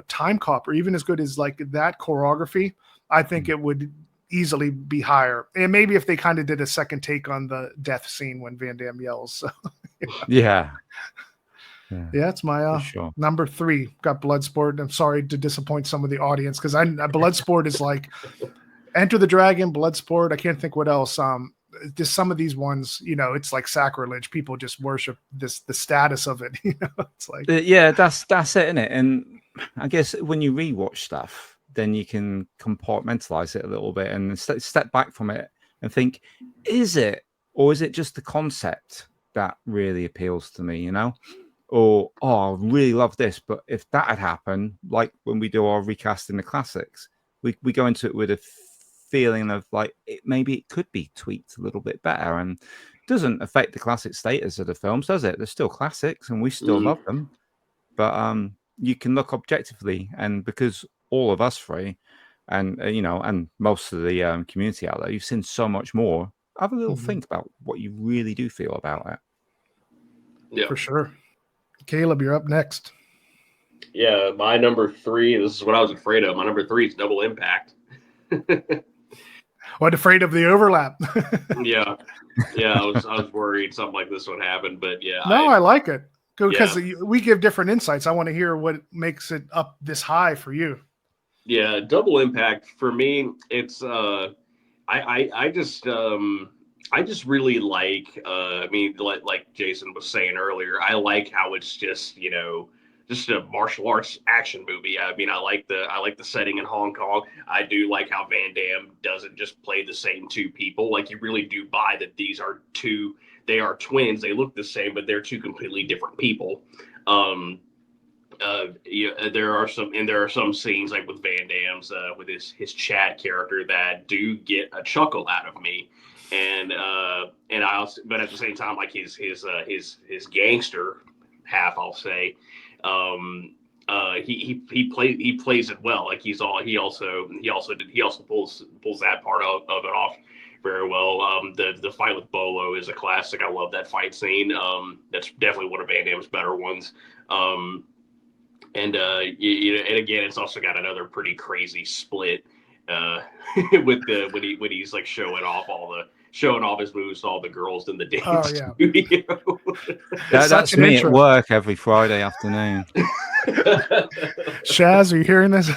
Time Cop, or even as good as like that choreography, I think it would easily be higher. And maybe if they kind of did a second take on the death scene when Van Damme yells. So, Yeah, it's my sure. number 3. Got Bloodsport. I'm sorry to disappoint some of the audience, because Bloodsport is like Enter the Dragon, Bloodsport. I can't think what else. Just some of these ones, it's like sacrilege. People just worship the status of it. It's like that's it, isn't it? And I guess when you rewatch stuff, then you can compartmentalize it a little bit and step back from it and think, is it, or is it just the concept that really appeals to me? Or I really love this, but if that had happened, like when we do our recasting the classics, we go into it with a feeling of like maybe it could be tweaked a little bit better, and doesn't affect the classic status of the films, does it? They're still classics and we still love them, but you can look objectively, and because all of us three and and most of the community out there, you've seen so much more, have a little think about what you really do feel about it. Yeah, for sure. Kaleb, you're up next. Yeah, my number 3, this is what I was afraid of. My number 3 is Double Impact. What, afraid of the overlap? Yeah, I was worried something like this would happen, but yeah. No, I like it because we give different insights. I want to hear what makes it up this high for you. Yeah, Double Impact for me, it's I just really like like Jason was saying earlier, I like how it's just just a martial arts action movie. I mean, I like the setting in Hong Kong. I do like how Van Damme doesn't just play the same 2 people. Like, you really do buy that they are twins. They look the same, but they're 2 completely different people. There are some scenes like with Van Damme's with his Chad character that do get a chuckle out of me. And I also, but at the same time, like his gangster half, I'll say, he plays it well. Like he also pulls that part of it off very well. The fight with Bolo is a classic. I love that fight scene. That's definitely one of Van Damme's better ones. And again, it's also got another pretty crazy split with when he's like showing off his moves to all the girls in the dance studio. That's me at work every Friday afternoon. Shaz, are you hearing this?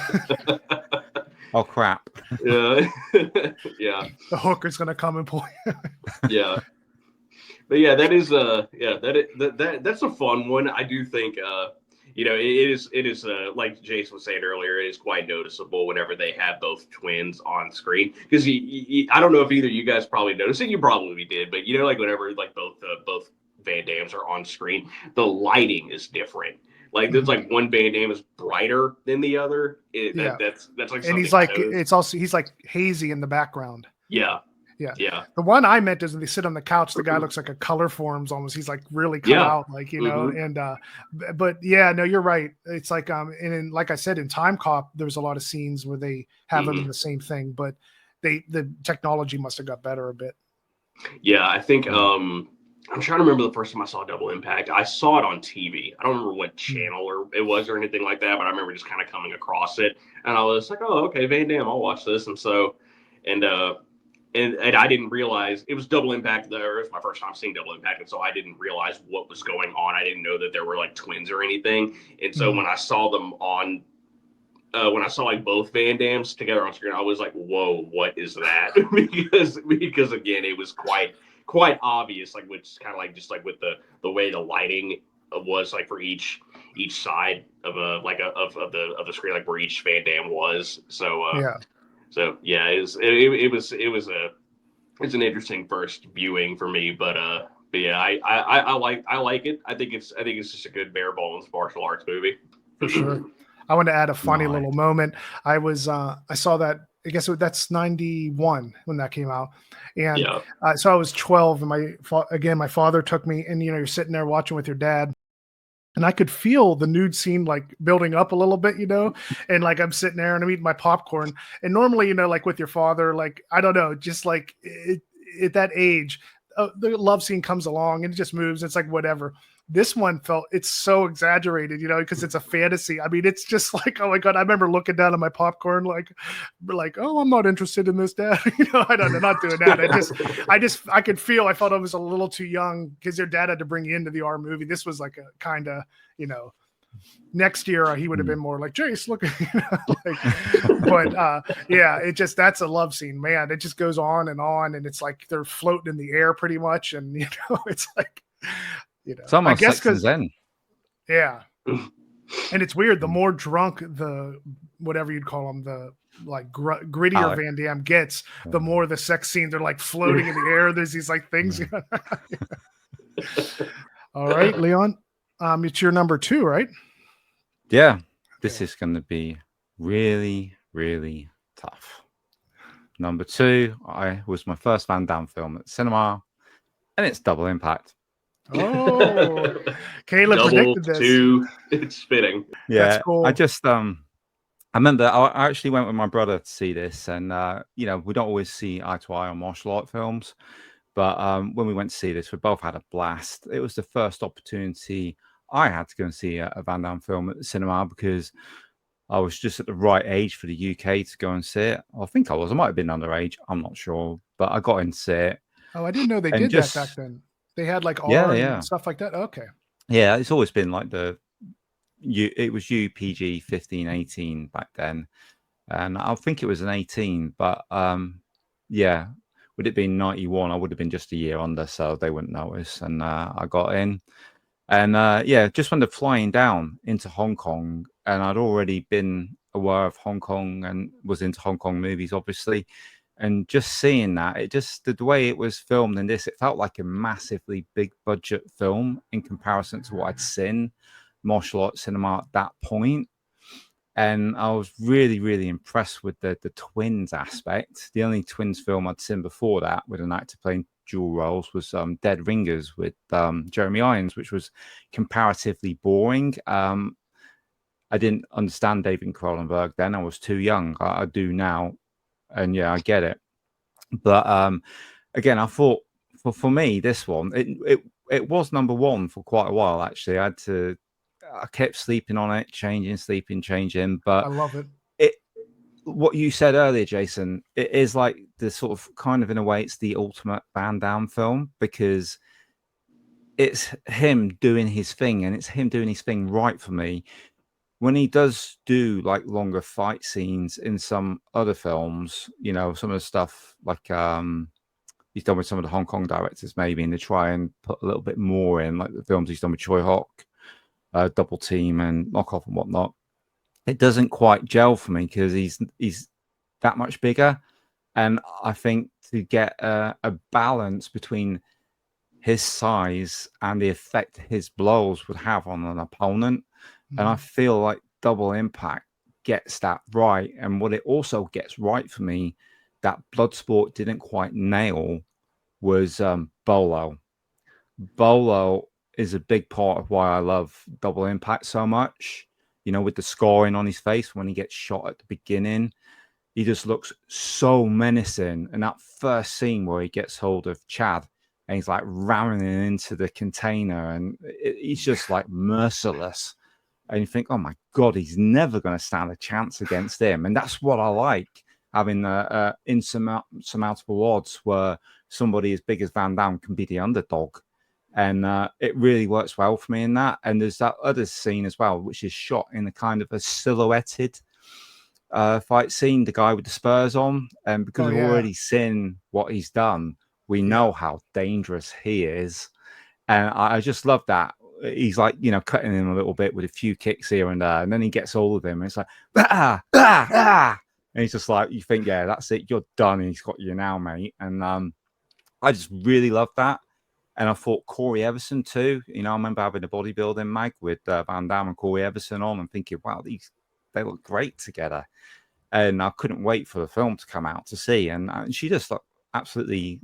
Oh crap! Yeah. The hooker's gonna come and pull you. Yeah, but yeah, that is that's a fun one. I do think it is like Jason was saying earlier, it is quite noticeable whenever they have both twins on screen, because I don't know if either of you guys probably noticed it. You probably did, but like whenever like both Van Dammes are on screen, the lighting is different. Like there's like one Van Damme is brighter than the other. That's like, and he's like, he's like hazy in the background. Yeah. The one I meant is when they sit on the couch, the guy looks like a color forms almost. He's like really cut out, like, and but yeah, no, you're right. It's like and like I said, in Time Cop, there's a lot of scenes where they have them in the same thing, but the technology must have got better a bit. Yeah, I think I'm trying to remember the first time I saw Double Impact. I saw it on TV. I don't remember what channel or it was or anything like that, but I remember just kind of coming across it, and I was like, oh, okay, Van Damme, I'll watch this. And so, and and I didn't realize it was Double Impact. It was my first time seeing Double Impact, and so I didn't realize what was going on. I didn't know that there were like twins or anything. And so when I saw them on, when I saw like both Van Dams together on screen, I was like, "Whoa, what is that?" because again, it was quite obvious, like which kind of like just like with the way the lighting was like for each side of the screen, like where each Van Dam was. So yeah, it's an interesting first viewing for me, but yeah, I like it. I think it's just a good bare bones martial arts movie for sure. I want to add a funny little moment. I saw that. I guess that's 91 when that came out, and so I was 12, and my father took me, and you're sitting there watching with your dad. And I could feel the nude scene like building up a little bit, and like I'm sitting there and I'm eating my popcorn. And normally, like with your father, like, I don't know, just like at that age, the love scene comes along and it just moves. It's like whatever. This one it's so exaggerated, because it's a fantasy. I mean, it's just like, oh my God, I remember looking down at my popcorn, like, oh, I'm not interested in this, Dad. I don't know, not doing that. I could feel, I felt I was a little too young because your dad had to bring you into the R movie. This was like a kind of, next year he would have been more like, Jace, look, but that's a love scene, man. It just goes on, and it's like they're floating in the air pretty much. And, it's like, I guess because then, yeah, and it's weird. The more drunk the whatever you'd call them, the like grittier Van Damme gets, the more the sex scenes are like floating in the air. There's these like things. All right, Leon, it's your number 2, right? Yeah, this is going to be really, really tough. Number 2, was my first Van Damme film at cinema, and it's Double Impact. Oh, Kaleb predicted this. 2, it's fitting. Yeah, that's cool. I just I remember I actually went with my brother to see this, and we don't always see eye to eye on martial art films, but when we went to see this, we both had a blast. It was the first opportunity I had to go and see a Van Damme film at the cinema because I was just at the right age for the UK to go and see it. I think I might have been underage. I'm not sure, but I got in to see it. Oh, I didn't know they did that back then. They had like R and stuff like that. Okay. Yeah, it's always been like it was UPG 15, 18 back then. And I think it was an 18, but yeah, would it be 91? I would have been just a year under, so they wouldn't notice. And I got in. And just when they're flying down into Hong Kong, and I'd already been aware of Hong Kong and was into Hong Kong movies, obviously. And just seeing that, the way it was filmed in this, it felt like a massively big budget film in comparison to what I'd seen martial arts cinema at that point. And I was really, really impressed with the twins aspect. The only twins film I'd seen before that with an actor playing dual roles was Dead Ringers with Jeremy Irons, which was comparatively boring. I didn't understand David Cronenberg then. I was too young. I do now. And yeah, I get it. But again, I thought for me, this one, it was number 1 for quite a while, actually. I kept sleeping on it, changing. But I love it. What you said earlier, Jason, it is like the sort of kind of, in a way, it's the ultimate Van Damme film because it's him doing his thing, and it's him doing his thing right for me. When he does do like longer fight scenes in some other films, some of the stuff like he's done with some of the Hong Kong directors, maybe, and they try and put a little bit more in, like the films he's done with Choi Hock, Double Team and Knockoff and whatnot. It doesn't quite gel for me because he's that much bigger, and I think to get a balance between his size and the effect his blows would have on an opponent. And I feel like Double Impact gets that right. And what it also gets right for me, that Bloodsport didn't quite nail, was Bolo. Bolo is a big part of why I love Double Impact so much. With the scoring on his face when he gets shot at the beginning, he just looks so menacing. And that first scene where he gets hold of Chad and he's like ramming into the container, and he's just like merciless. And you think, oh my God, he's never going to stand a chance against him. And that's what I like. having insurmountable odds where somebody as big as Van Damme can be the underdog. And it really works well for me in that. And there's that other scene as well, which is shot in a kind of a silhouetted fight scene, the guy with the spurs on. And because we've already seen what he's done, we know how dangerous he is. And I just love that. He's like, cutting him a little bit with a few kicks here and there. And then he gets all of them. And it's like, and he's just like, you think, yeah, that's it. You're done. And he's got you now, mate. And I just really love that. And I thought Corey Everson too. I remember having a bodybuilding mag with Van Damme and Corey Everson on and thinking, wow, they look great together. And I couldn't wait for the film to come out to see. And she just looked absolutely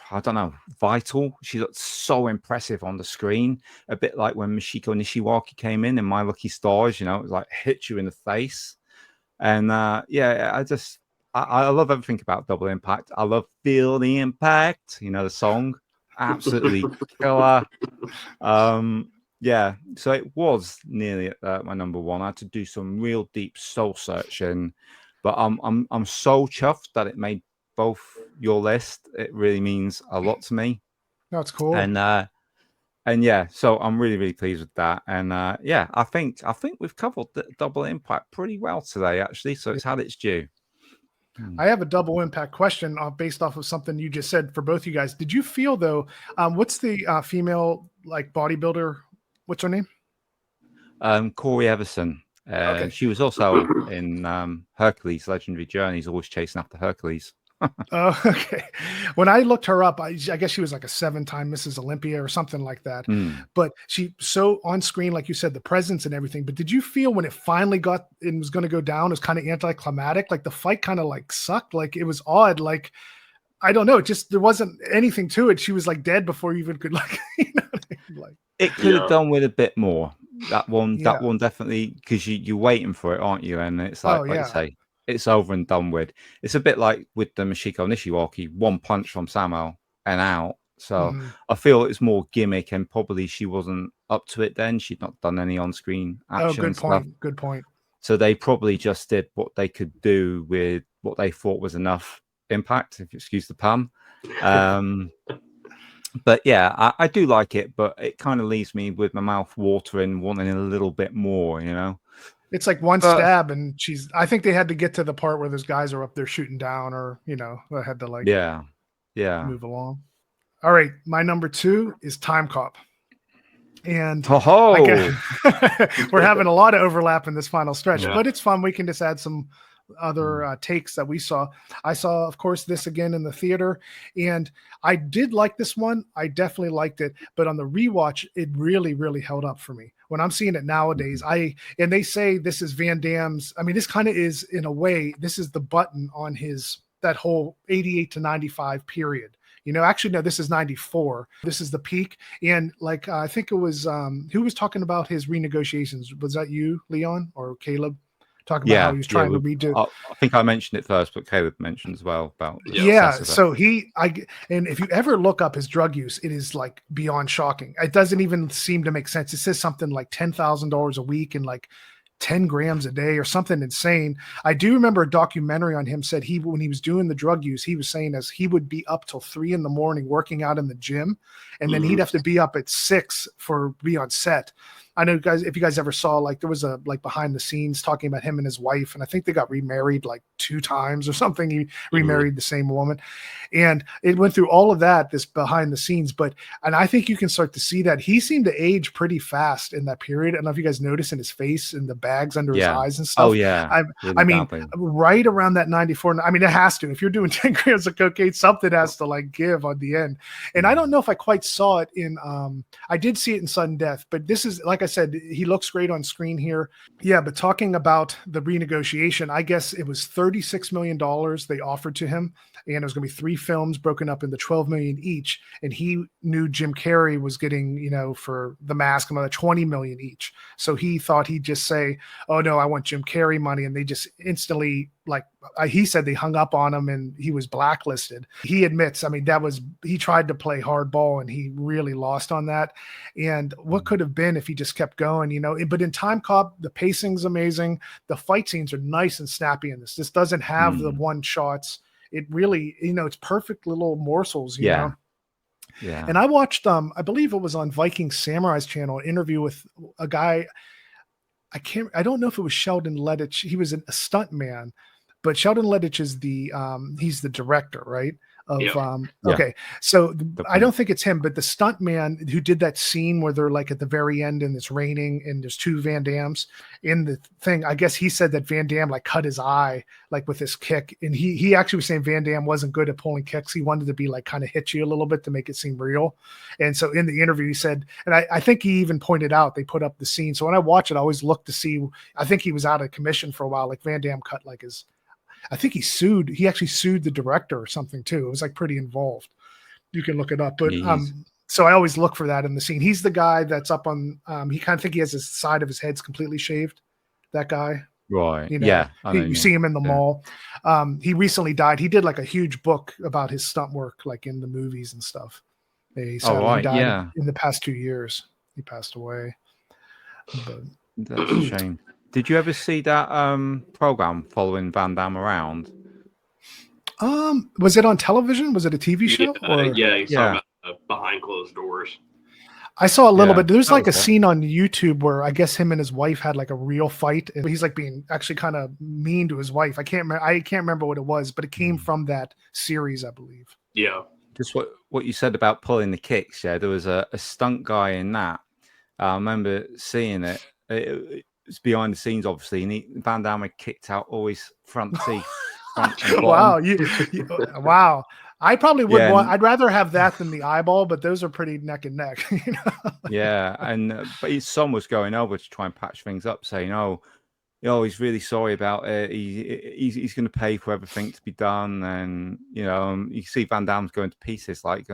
I don't know, vital. She looked so impressive on the screen. A bit like when Michiko Nishiwaki came in My Lucky Stars, it was like hit you in the face. And I love everything about Double Impact. I love Feel the Impact, the song. Absolutely killer. So it was nearly at my number one. I had to do some real deep soul searching, but I'm so chuffed that it made both your list. It really means a lot to me. That's cool. And yeah, so I'm really, really pleased with that. And I think we've covered the Double Impact pretty well today, actually. So it's had its due. I have a Double Impact question based off of something you just said for both you guys. Did you feel though? What's the female bodybuilder? What's her name? Corey Everson. Okay. She was also in Hercules: Legendary Journeys, always chasing after Hercules. Oh, okay. When I looked her up, I guess she was like a 7-time Mrs. Olympia or something like that. But she so on screen, like you said, the presence and everything. But did you feel when it finally got and was going to go down, it was kind of anticlimactic? Like the fight kind of sucked. Like it was odd. Like I don't know. Just there wasn't anything to it. She was like dead before you even could It could have done with a bit more. That one definitely, because you're waiting for it, aren't you? And it's like you say, it's over and done with. It's a bit like with the Michiko Nishiwaki, one punch from Samuel and out. So I feel it's more gimmick, and probably she wasn't up to it then. She'd not done any on-screen action. Oh, good point. Good point. So they probably just did what they could do with what they thought was enough impact, if you excuse the pun. But yeah, I do like it, but it kind of leaves me with my mouth watering, wanting a little bit more, It's like one stab, and I think they had to get to the part where those guys are up there shooting down, or they had to move along. All right, my number 2 is Time Cop, and we're having a lot of overlap in this final stretch, but it's fun. We can just add some other takes that we saw. I saw, of course, this again in the theater, and I did like this one. I definitely liked it, but on the rewatch, it really, really held up for me. When I'm seeing it nowadays, and they say this is Van Damme's. I mean, this kind of is in a way. This is the button on that whole 88 to 95 period. Actually, no, this is 94. This is the peak. And I think it was, who was talking about his renegotiations? Was that you, Leon, or Kaleb? Talking about how he was trying to redo. I think I mentioned it first, but Kaleb mentioned as well about. So and if you ever look up his drug use, it is beyond shocking. It doesn't even seem to make sense. It says something like $10,000 a week and 10 grams a day or something insane. I do remember a documentary on him said when he was doing the drug use, he was saying as he would be up till 3 a.m. working out in the gym, and then he'd have to be up at 6 to be on set. I know guys, if you guys ever saw, there was a behind the scenes talking about him and his wife, and I think they got remarried 2 times or something. He remarried the same woman, and it went through all of that, this behind the scenes. And I think you can start to see that he seemed to age pretty fast in that period. I don't know if you guys noticed in his face and the bags under his eyes and stuff. Oh yeah. I mean, right around that 94. I mean, it has to. If you're doing 10 grams of cocaine, something has to give on the end. And I don't know if I quite saw it in. I did see it in Sudden Death, but this is like I said, he looks great on screen here. Yeah, but talking about the renegotiation, I guess it was $36 million they offered to him, and it was going to be 3 films broken up into $12 million each. And he knew Jim Carrey was getting, for The Mask, another $20 million each. So he thought he'd just say, "Oh no, I want Jim Carrey money," and they just instantly like he said they hung up on him and he was blacklisted. He admits, I mean, he tried to play hardball and he really lost on that. And what could have been if he just kept going, you know? But in Time Cop, the pacing's amazing. The fight scenes are nice and snappy in this. This doesn't have the one shots. It really, you know, it's perfect little morsels, you know? Yeah. And I watched, I believe it was on Viking Samurai's channel, an interview with a guy. I don't know if it was Sheldon Lettich. He was a stunt man, but Sheldon Lettich is he's the director, right? Okay. So I don't think it's him, but the stunt man who did that scene where they're like at the very end and it's raining and there's two Van Dammes in the thing. I guess he said that Van Damme like cut his eye like with his kick. And he actually was saying Van Damme wasn't good at pulling kicks. He wanted to be like kind of hit you a little bit to make it seem real. And so in the interview, he said, and I think he even pointed out, they put up the scene. So when I watch it, I always look to see, I think he was out of commission for a while. Like Van Damme cut like I think he actually sued the director or something too. It was like pretty involved. You can look it up, but so I always look for that in the scene. He's the guy that's up on, he kind of think he has his side of his head's completely shaved. That guy. Right. You know, yeah. you see him in the mall. He recently died. He did like a huge book about his stunt work, like in the movies and stuff. He died in the past 2 years. He passed away. But that's a shame. Did you ever see that program following Van Damme around? Was it on television? Was it a TV show? He's talking about Behind Closed Doors. I saw a little bit. There's like a scene on YouTube where I guess him and his wife had like a real fight, and he's like being actually kind of mean to his wife. I can't remember what it was, but it came from that series, I believe. Yeah. Just what you said about pulling the kicks. Yeah, there was a stunt guy in that. I remember seeing it. It's behind the scenes, obviously, and Van Damme kicked out all his front teeth. Wow, wow! I probably would want. I'd rather have that than the eyeball, but those are pretty neck and neck. You know? Yeah, but his son was going over to try and patch things up, saying, "Oh, he's really sorry about it. He's going to pay for everything to be done." And you see Van Damme's going to pieces, like,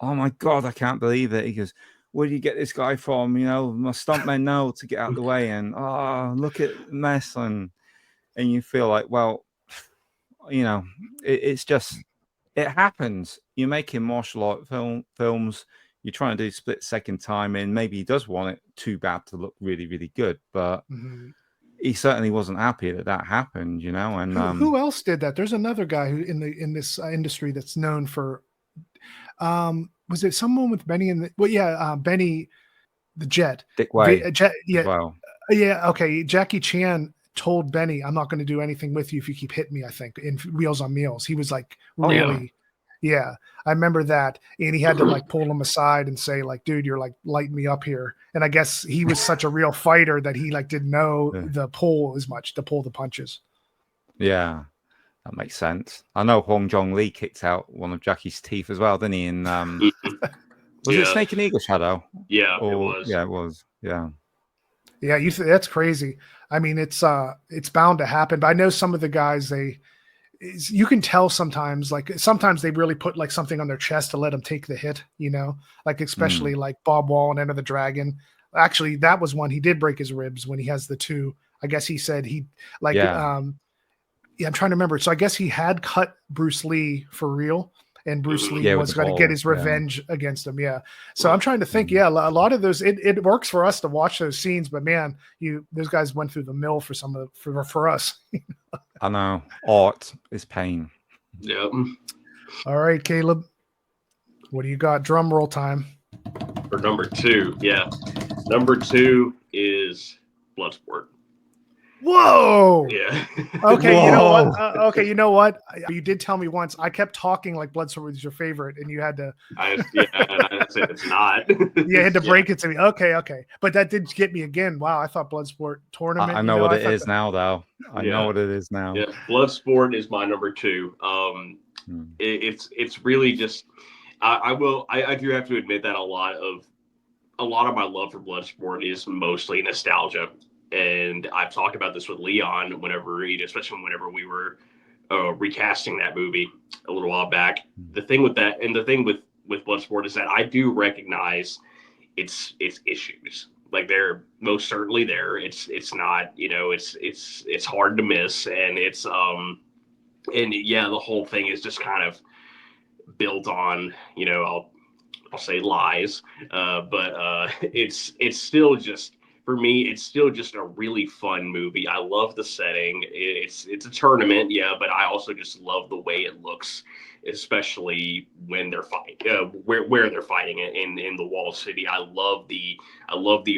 "Oh my God, I can't believe it." He goes, "Where do you get this guy from? My stuntmen know to get out of the way, and look at the mess." And you feel like, well, it's just, it happens. You're making martial art films. You're trying to do split second timing. Maybe he does want it too bad to look really, really good, but he certainly wasn't happy that happened. And who else did that? There's another guy who in this industry that's known for. Was it someone with Benny Benny the Jet? Dick Way. Wow. Yeah. Okay. Jackie Chan told Benny, "I'm not going to do anything with you if you keep hitting me." I think in Wheels on Meals, he was like, really, yeah. I remember that, and he had to like pull him aside and say, like, "Dude, you're like lighting me up here." And I guess he was such a real fighter that he like didn't know the pull as much to pull the punches. Yeah. That makes sense. I know Hong Jong Lee kicked out one of Jackie's teeth as well, didn't he? And was it Snake and Eagle Shadow? Yeah, it was. Yeah, it was. Yeah. Yeah, that's crazy. I mean, it's bound to happen. But I know some of the guys, you can tell sometimes they really put like something on their chest to let them take the hit. Like especially like Bob Wall and Enter the Dragon. Actually, that was one he did break his ribs when he has the two. I guess he said he like. I'm trying to remember. So I guess he had cut Bruce Lee for real, and Bruce Lee was going to get his revenge against him. Yeah. So I'm trying to think. Yeah, a lot of those. It works for us to watch those scenes, but man, those guys went through the mill for for us. I know. Art is pain. Yeah. All right, Caleb. What do you got? Drum roll time. For number 2, number 2 is Bloodsport. Whoa. Yeah. Okay. Whoa. You know what? You know what? You did tell me once. I kept talking like Bloodsport was your favorite, and you had to. I said it's not. You had to break it to me. Okay. But that did get me again. Wow. I thought Bloodsport tournament. I know what it is now, though. I know what it is now. Yeah. Bloodsport is my number 2. It's really just. I do have to admit that a lot of my love for Bloodsport is mostly nostalgia. And I've talked about this with Leon especially whenever we were recasting that movie a little while back. The thing with that, and the thing with Bloodsport, is that I do recognize its issues. like they're most certainly there. It's not, you know, it's hard to miss, and it's and yeah, the whole thing is just kind of built on, you know, I'll say lies, but it's still just, for me, it's still just a really fun movie. I love the setting. It's a tournament, yeah, but I also just love the way it looks, especially when they're fighting, where they're fighting in the Wall City. I love the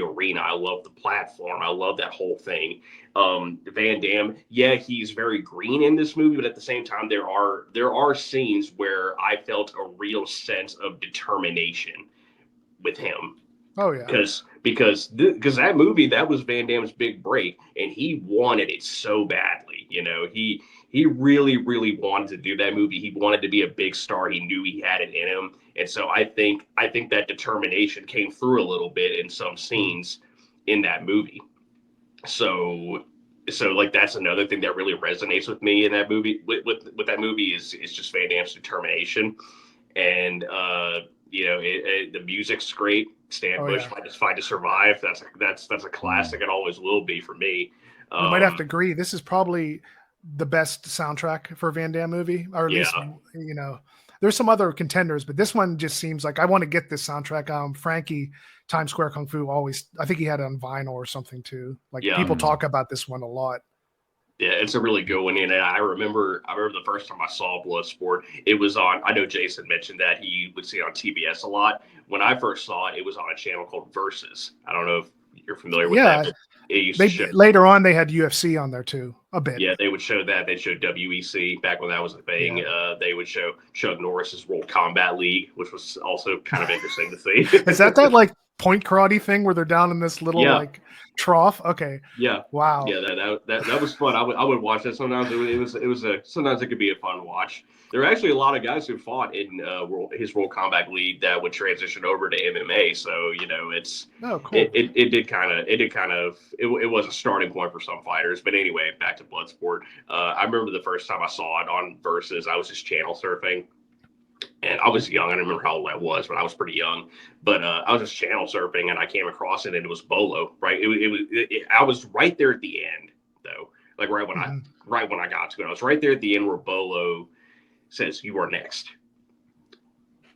arena. I love the platform. I love that whole thing. Van Damme, yeah, he's very green in this movie, but at the same time, there are scenes where I felt a real sense of determination with him. Oh yeah. Because that movie, that was Van Damme's big break, and he wanted it so badly. You know, he really, really wanted to do that movie. He wanted to be a big star. He knew he had it in him, and so I think that determination came through a little bit in some scenes in that movie. So like that's another thing that really resonates with me in that movie. With that movie is just Van Damme's determination, and you know, the music's great. Stan Bush, Fight to Survive. That's a classic. It always will be for me. We might have to agree. This is probably the best soundtrack for a Van Damme movie, or at least, you know, there's some other contenders, but this one just seems like I want to get this soundtrack. Frankie Times Square Kung Fu I think he had it on vinyl or something too. Like people talk about this one a lot. Yeah, it's a really good one. And I remember the first time I saw Bloodsport, it was on, I know Jason mentioned that he would see it on TBS a lot. When I first saw it, it was on a channel called Versus. I don't know if you're familiar with that. It used to show, later on, they had UFC on there too, a bit. Yeah, they would show that. They'd show WEC back when that was a thing. Yeah. They would show Chuck Norris's World Combat League, which was also kind of interesting to see. Is that like point karate thing where they're down in this little like trough? Okay. Yeah. Wow. Yeah, that was fun. I would watch that sometimes. Sometimes it could be a fun watch. There are actually a lot of guys who fought in his World Combat League that would transition over to MMA. So you know, it's cool. It was a starting point for some fighters. But anyway, back to Bloodsport. I remember the first time I saw it on Versus. I was just channel surfing. And I was young. I don't remember how old I was, but I was pretty young. But I was just channel surfing, and I came across it, and it was Bolo. Right? I was right there at the end, though. Like right when I got to it, I was right there at the end where Bolo says, "You are next."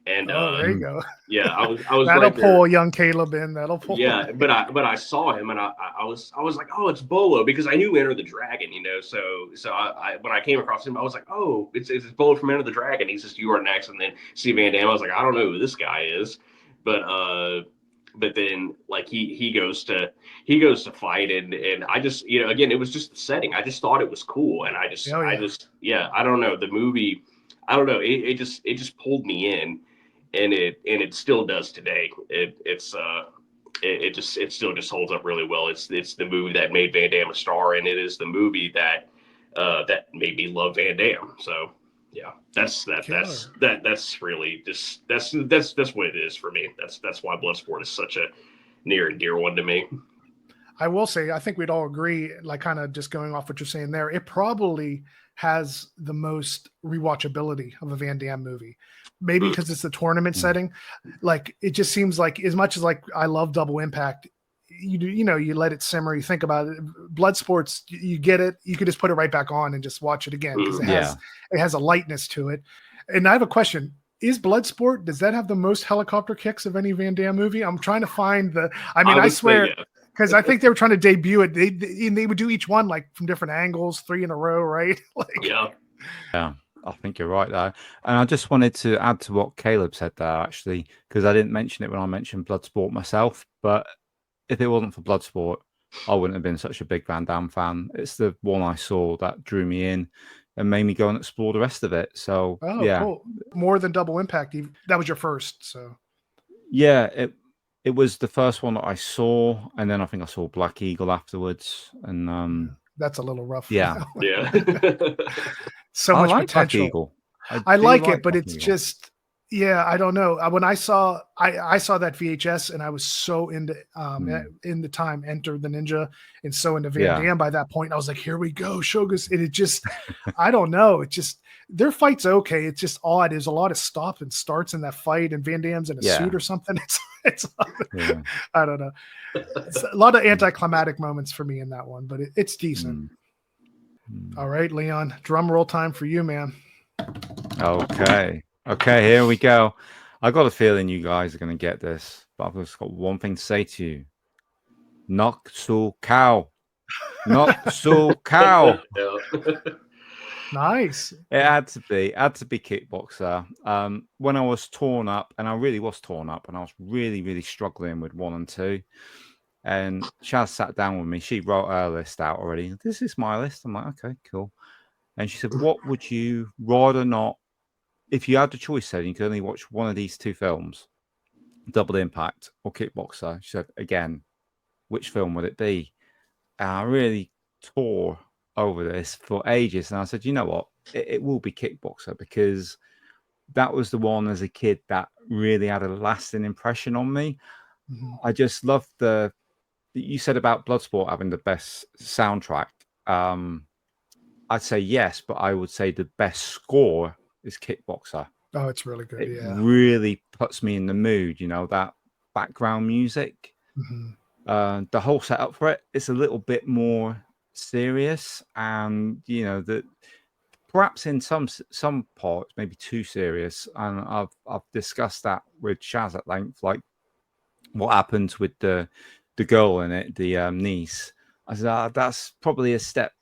And there you go. Yeah, I was. That'll right pull young Kaleb in. That'll pull. Yeah, but I saw him, and I was like, oh, it's Bolo, because I knew Enter the Dragon, you know. So I when I came across him, I was like, oh, it's Bolo from Enter the Dragon. He says, "You are next," and then see Van Damme. I was like, I don't know who this guy is, but then like he goes to fight, and I just, you know, again, it was just the setting. I just thought it was cool, and I don't know, the movie. I don't know. It just pulled me in. And it still does today. It still just holds up really well. It's the movie that made Van Damme a star, and it is the movie that made me love Van Damme. So yeah, that's really just that's what it is for me. That's why Bloodsport is such a near and dear one to me. I will say, I think we'd all agree, like kind of just going off what you're saying there, it probably has the most rewatchability of a Van Damme movie. Maybe because it's the tournament setting. Like, it just seems like, as much as like I love Double Impact, you know, you let it simmer, you think about it. Bloodsport's, you get it, you could just put it right back on and just watch it again, because it has a lightness to it. And I have a question. Is Bloodsport, does that have the most helicopter kicks of any Van Damme movie? I'm trying to find I swear, because I think they were trying to debut it. They would do each one like from different angles, 3 in a row, right? Yeah, I think you're right there. And I just wanted to add to what Kaleb said there, actually, because I didn't mention it when I mentioned Bloodsport myself. But if it wasn't for Bloodsport, I wouldn't have been such a big Van Damme fan. It's the one I saw that drew me in and made me go and explore the rest of it. So, cool. More than Double Impact. That was your first, so. Yeah, it was the first one that I saw, and then I think I saw Black Eagle afterwards. And that's a little rough. Yeah. So much potential. Black Eagle. I like it, but it's just, Yeah, I don't know. When I saw that VHS, and I was so into in the time Enter the Ninja and so into Van Yeah. Damme by that point. I was like, here we go, Shogus. And it just, I don't know. It just, their fight's okay. It's just odd. There's a lot of stop and starts in that fight, and Van Damme's in a suit or something. It's Yeah. I don't know. It's a lot of anticlimactic moments for me in that one, but it's decent. All right, Leon, drum roll time for you, man. Okay, here we go. I got a feeling you guys are going to get this, but I've just got one thing to say to you. Knock so cow. Knock so cow. Nice. It had to be Kickboxer. When I was torn up, and I really was torn up, and I was really, really struggling with 1 and 2. And Chaz sat down with me. She wrote her list out already. This is my list. I'm like, okay, cool. And she said, what would you rather not, if you had the choice, then you could only watch one of these 2 films, Double Impact or Kickboxer? She said, again, which film would it be? And I really tore over this for ages. And I said, you know what? It will be Kickboxer, because that was the one as a kid that really had a lasting impression on me. I just loved you said about Bloodsport having the best soundtrack. I'd say yes, but I would say the best score is Kickboxer. Oh, it's really good. It really puts me in the mood, you know, that background music. The whole setup for it's a little bit more serious, and you know that perhaps in some parts maybe too serious. And I've discussed that with Chaz at length, like what happens with the girl in it, the niece. I said, that's probably a step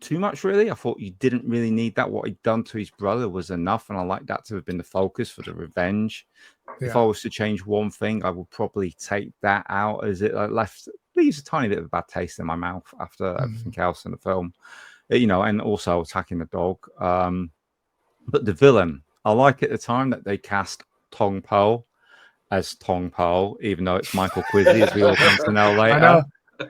too much, really. I thought you didn't really need that. What he'd done to his brother was enough, and I like that to have been the focus for the revenge. If I was to change one thing, I would probably take that out, as it leaves a tiny bit of a bad taste in my mouth after everything else in the film, you know, and also attacking the dog. But the villain, I like at the time that they cast Tong Po as Tong Po, even though it's Michael Quizzy, as we all come to know later. I know.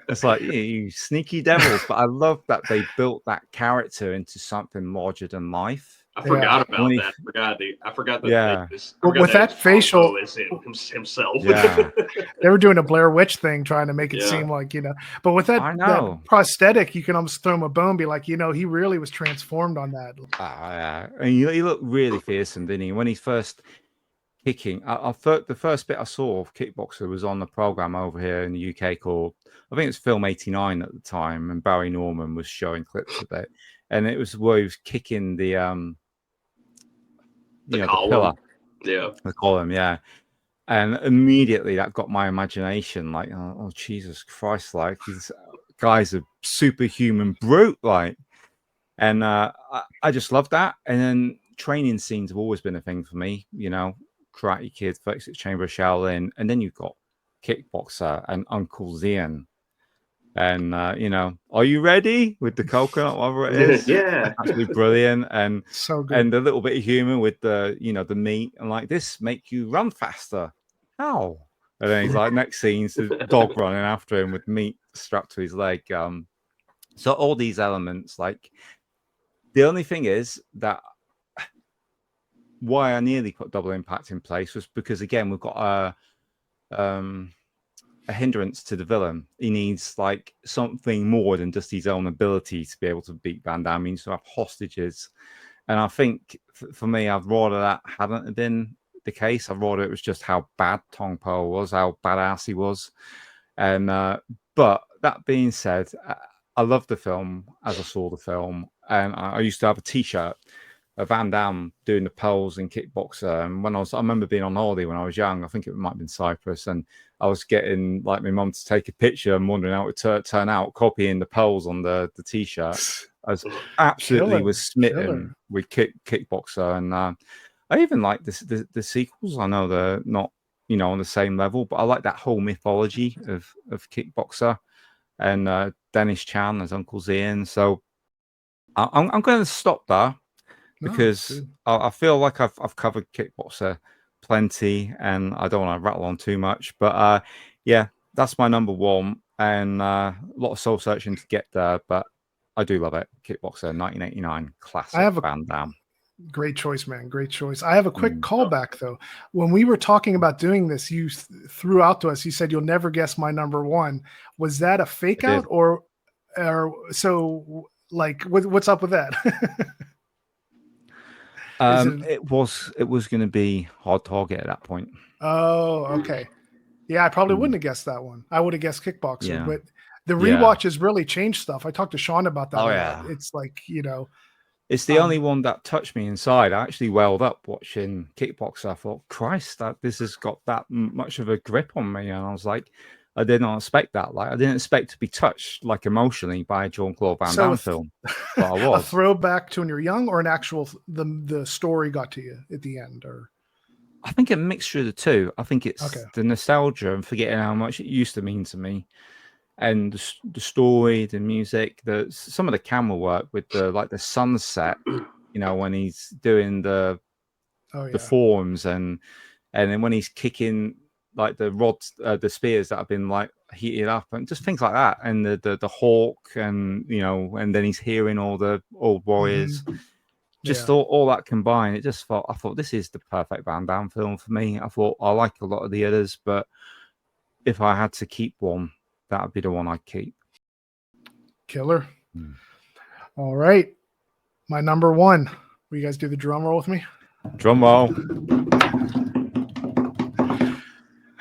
It's like, you sneaky devils. But I love that they built that character into something larger than life. I forgot about that. I forgot that. Yeah. With that facial himself. Yeah. They were doing a Blair Witch thing, trying to make it seem like, you know, but with that prosthetic, you can almost throw him a bone, be like, you know, he really was transformed on that. Yeah. And he looked really fearsome, didn't he? When he first kicking, the first bit I saw of Kickboxer was on the program over here in the UK called, I think it's Film 89 at the time, and Barry Norman was showing clips of it, and it was where he was kicking the the pillar, the column, and immediately that got my imagination, like, oh Jesus Christ, like these guys are superhuman brute, like, and I just love that. And then training scenes have always been a thing for me, you know, Karate Kid, 36 Chamber of Shaolin, and then you've got Kickboxer and Uncle Zian. And you know, are you ready with the coconut, whatever it is? Absolutely brilliant. And so good. And a little bit of humor with the, you know, the meat, and like, this make you run faster. How? And then he's like, next scene's the dog running after him with meat strapped to his leg. So all these elements, like, the only thing is that why I nearly put Double Impact in place was because, again, we've got a hindrance to the villain. He needs like something more than just his own ability to be able to beat Van Damme. He needs to have hostages. And I think for me, I'd rather that hadn't been the case. I'd rather it was just how bad Tong Po was, how badass he was. And but that being said, I loved the film as I saw the film. And I used to have a T-shirt of Van Damme doing the poles in Kickboxer. And when I remember being on holiday when I was young, I think it might have been Cyprus, and I was getting like my mum to take a picture and wondering how it would turn out, copying the poles on the T-shirt. I was absolutely was smitten with Kickboxer. And I even like the sequels. I know they're not, you know, on the same level, but I like that whole mythology of Kickboxer, and Dennis Chan as Uncle Zian. So I'm going to stop there, because I feel like I've covered Kickboxer plenty, and I don't want to rattle on too much. But yeah, that's my number one, and a lot of soul searching to get there, but I do love it. Kickboxer, 1989 classic Van Damme. Great choice, man. Great choice. I have a quick Mm. callback though. When we were talking about doing this, you threw out to us. You said you'll never guess my number one. Was that a fake I did. out or so? Like, what's up with that? Is it? It was going to be Hard Target at that point. Oh, okay. Yeah, I probably Mm. wouldn't have guessed that one. I would have guessed Kickboxer, Yeah. but the Yeah. rewatches really changed stuff. I talked to Sean about that. Oh, a lot. yeah. It's like, It's the only one that touched me inside. I actually welled up watching Kickboxer. I thought, Christ, this has got that much of a grip on me. And I was like, I did not expect that. Like, I didn't expect to be touched like emotionally by a Jean-Claude Van Damme film. But I a was. throwback to when you're young, or an actual the story got to you at the end, or I think a mixture of the two. I think it's Okay. the nostalgia and forgetting how much it used to mean to me, and the story, the music, some of the camera work with the sunset. When he's doing the forms and then when he's kicking like the rods, the spears that have been like heated up, and just things like that, and the hawk, and and then he's hearing all the old warriors. Just all that combined, I thought this is the perfect Van Damme film for me. I thought I like a lot of the others, but if I had to keep one, that would be the one I'd keep. Killer. All right, my number one. Will you guys do the drum roll with me? Drum roll.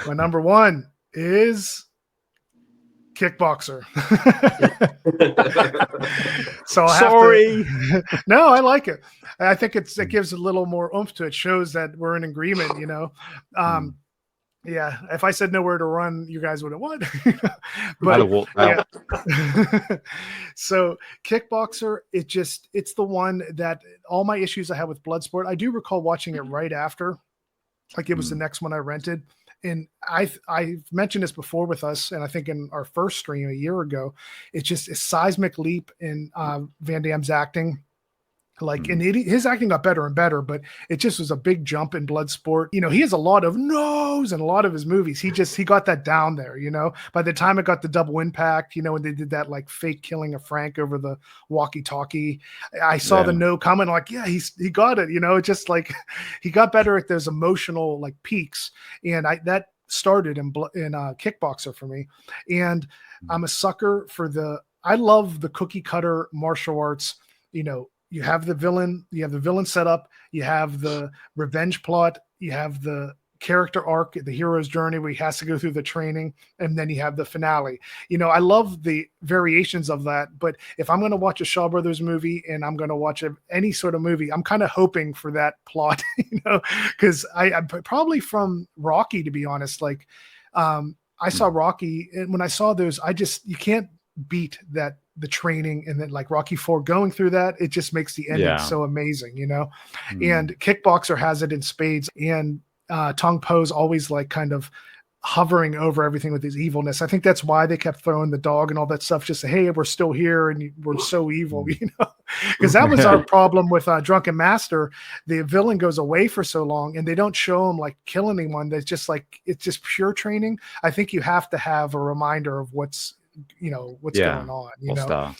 My number one is Kickboxer. So sorry. No, I like it. I think it gives a little more oomph to it. Shows that we're in agreement. Yeah. If I said nowhere to run, you guys would have won. But yeah. So Kickboxer, it's the one that all my issues I have with Bloodsport. I do recall watching it right after, like it was the next one I rented. And I've mentioned this before with us, and I think in our first stream a year ago, it's just a seismic leap in Van Damme's acting. Like, and his acting got better and better, but it just was a big jump in Bloodsport. He has a lot of no's in a lot of his movies. He got that down there, by the time it got the double impact, when they did that like fake killing of Frank over the walkie-talkie, I saw the no comment, like, yeah, he got it, it just like, he got better at those emotional like peaks. And that started in Kickboxer for me. And I'm a sucker for I love the cookie cutter martial arts, you have the villain set up, you have the revenge plot, you have the character arc, the hero's journey where he has to go through the training, and then you have the finale. I love the variations of that, but if I'm going to watch a Shaw Brothers movie and I'm going to watch any sort of movie, I'm kind of hoping for that plot, because I'm probably from Rocky, to be honest. Like, I saw Rocky, and when I saw those, you can't beat that, the training, and then like Rocky IV going through that, it just makes the ending so amazing, and Kickboxer has it in spades, and Tong Po's always like kind of hovering over everything with his evilness. I think that's why they kept throwing the dog and all that stuff, just to, hey, we're still here and we're so evil, because that was our problem with Drunken Master. The villain goes away for so long and they don't show him like kill anyone. That's just like, it's just pure training. I think you have to have a reminder of what's going on,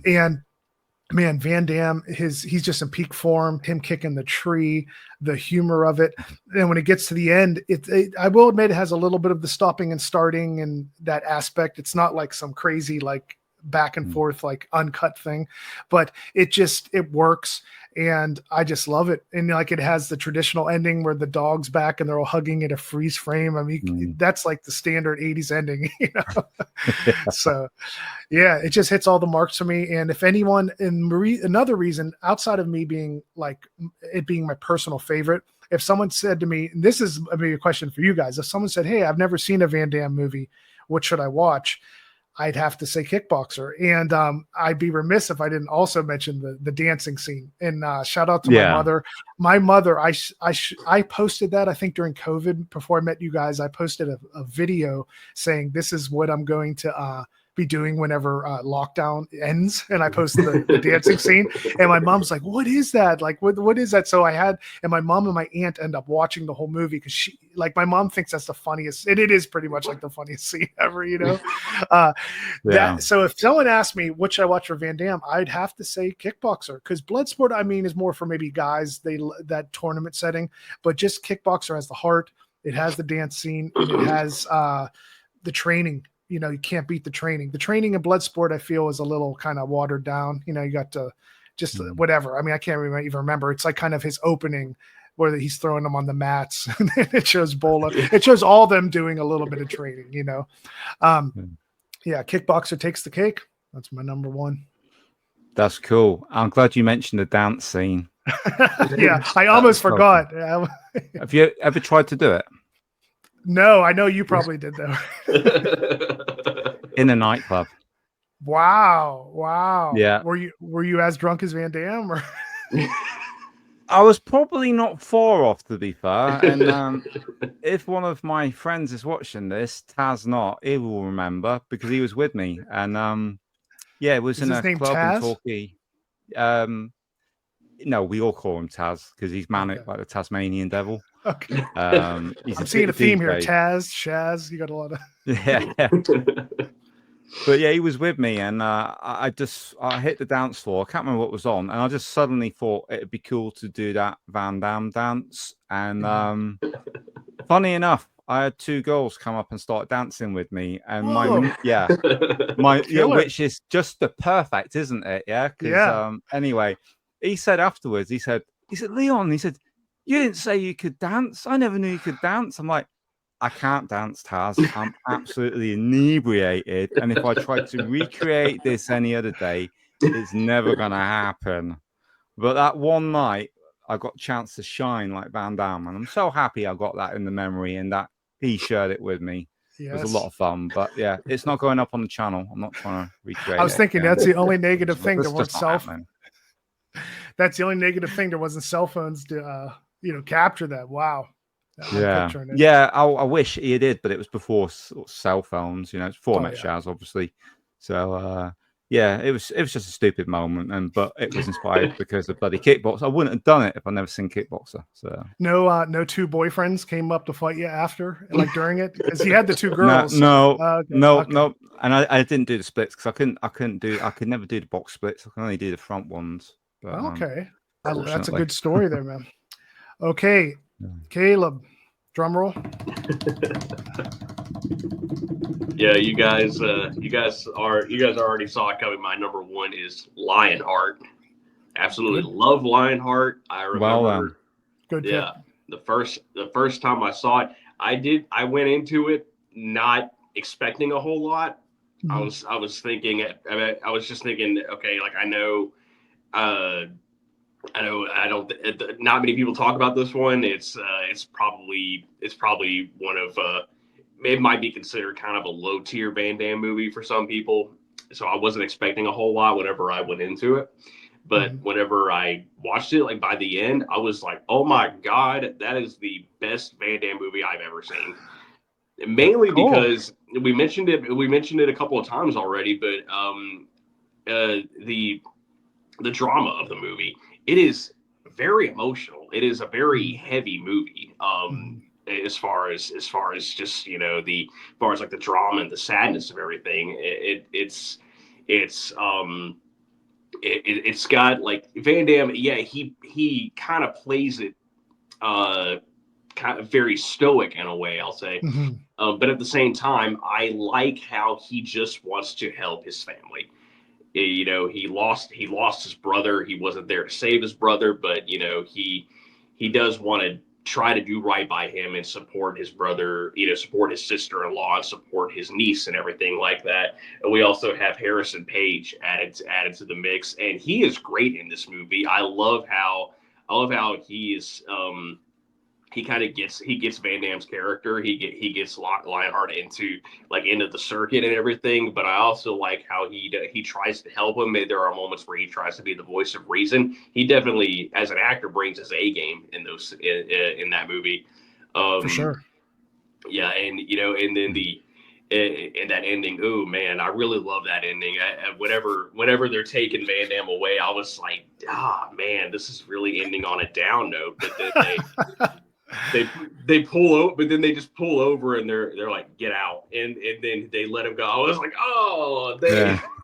and man, Van Damme, he's just in peak form, him kicking the tree, the humor of it. And when it gets to the end, I will admit it has a little bit of the stopping and starting and that aspect. It's not like some crazy, like back and forth, like uncut thing, but it works. And I just love it. And like, it has the traditional ending where the dog's back and they're all hugging in a freeze frame. I mean, that's like the standard 80s ending, So yeah, it just hits all the marks for me. And if anyone, another reason outside of me being like it being my personal favorite, if someone said to me, and this is maybe a question for you guys, if someone said, hey, I've never seen a Van Damme movie, what should I watch? I'd have to say Kickboxer. And I'd be remiss if I didn't also mention the dancing scene. And shout out to my mother. My mother, I posted that, I think during COVID, before I met you guys, I posted a video saying, this is what I'm going to be doing whenever lockdown ends, and I posted the dancing scene, and my mom's like, "What is that? Like, what is that?" So I had, and my mom and my aunt end up watching the whole movie because she, like, my mom thinks that's the funniest, and it is pretty much like the funniest scene ever, you know. That, so if someone asked me what should I watch for Van Damme, I'd have to say Kickboxer, because Bloodsport, I mean, is more for maybe guys, that tournament setting, but just Kickboxer has the heart, it has the dance scene, and it has the training. You know, you can't beat the training. The training in Bloodsport, I feel, is a little kind of watered down. You know, you got to just whatever. I mean, I can't even remember. It's like kind of his opening where he's throwing them on the mats, and then it shows Bola. It shows all them doing a little bit of training, you know. Yeah, Kickboxer takes the cake. That's my number one. That's cool. I'm glad you mentioned the dance scene. Yeah, I almost forgot. Have you ever tried to do it? No, I know you probably did though. In a nightclub. Wow. Yeah. Were you as drunk as Van Damme? Or? I was probably not far off, to be fair. And if one of my friends is watching this, Taz not, he will remember because he was with me. And yeah, it was in a club in Torquay. No, we all call him Taz because he's manic like the Tasmanian devil. Okay. I'm seeing a theme here. Taz, Shaz, you got a lot of yeah. But yeah, he was with me, and I hit the dance floor. I can't remember what was on, and I just suddenly thought it'd be cool to do that Van Damme dance. And funny enough, I had two girls come up and start dancing with me, and which is just the perfect, isn't it? Yeah. Because anyway, he said afterwards, he said, Leon, he said, you didn't say you could dance. I never knew you could dance. I'm like, I can't dance, Taz. I'm absolutely inebriated. And if I try to recreate this any other day, it's never going to happen. But that one night, I got a chance to shine like Van Damme. And I'm so happy I got that in the memory and that he shared it with me. Yes. It was a lot of fun. But yeah, it's not going up on the channel. I'm not trying to recreate it. I was thinking that's the only negative thing. There weren't That's the only negative thing. There wasn't cell phones to, capture that. Wow. Yeah. I wish he did, but it was before cell phones. You know, it's before Shaz, obviously. So yeah, it was just a stupid moment, but it was inspired because of bloody Kickboxer. I wouldn't have done it if I'd never seen Kickboxer. So no two boyfriends came up to fight you after, like during it, because he had the two girls. No. And I didn't do the splits because I could never do the box splits. I can only do the front ones. But, okay, that's a good story there, man. Okay, Caleb, drum roll. Yeah, you guys already saw it coming. My number one is Lionheart. Absolutely love Lionheart. I remember. Good. Yeah, the first time I saw it, I went into it not expecting a whole lot. Mm-hmm. I was thinking. I was just thinking. Okay, like I know. Not many people talk about this one. It's probably one of it might be considered kind of a low tier Van Damme movie for some people. So I wasn't expecting a whole lot whenever I went into it. But whenever I watched it, like by the end, I was like, oh my God, that is the best Van Damme movie I've ever seen. Mainly because we mentioned it a couple of times already, but the drama of the movie, it is very emotional. It is a very heavy movie. As far as just as far as like the drama and the sadness of everything, it's got like Van Damme. Yeah, he kind of plays it kind of very stoic in a way, I'll say. But at the same time, I like how he just wants to help his family. He lost his brother. He wasn't there to save his brother, but he does want to try to do right by him and support his brother, support his sister-in-law and support his niece and everything like that. And we also have Harrison Page added to the mix, and he is great in this movie. I love how he is. He kind of gets Van Damme's character. He gets Lionheart into the circuit and everything. But I also like how he tries to help him. There are moments where he tries to be the voice of reason. He definitely, as an actor, brings his A game in that movie. For sure. Yeah, and and then in that ending. Oh man, I really love that ending. Whenever they're taking Van Damme away, I was like, man, this is really ending on a down note. But then they pull over, but then they just pull over and they're like, get out, and then they let him go. I was like,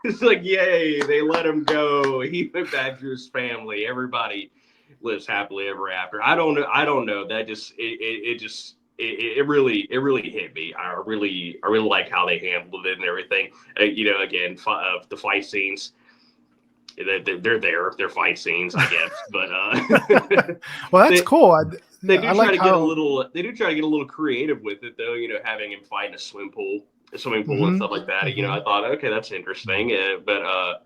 it's like, yay, they let him go. He went back to his family. Everybody lives happily ever after. I don't know. That just it really hit me. I really like how they handled it and everything. Again, the fight scenes. They're fight scenes, I guess, but well, that's cool. They do try to get a little creative with it, though. Having him fight in a swimming pool and stuff like that. I thought, okay, that's interesting. But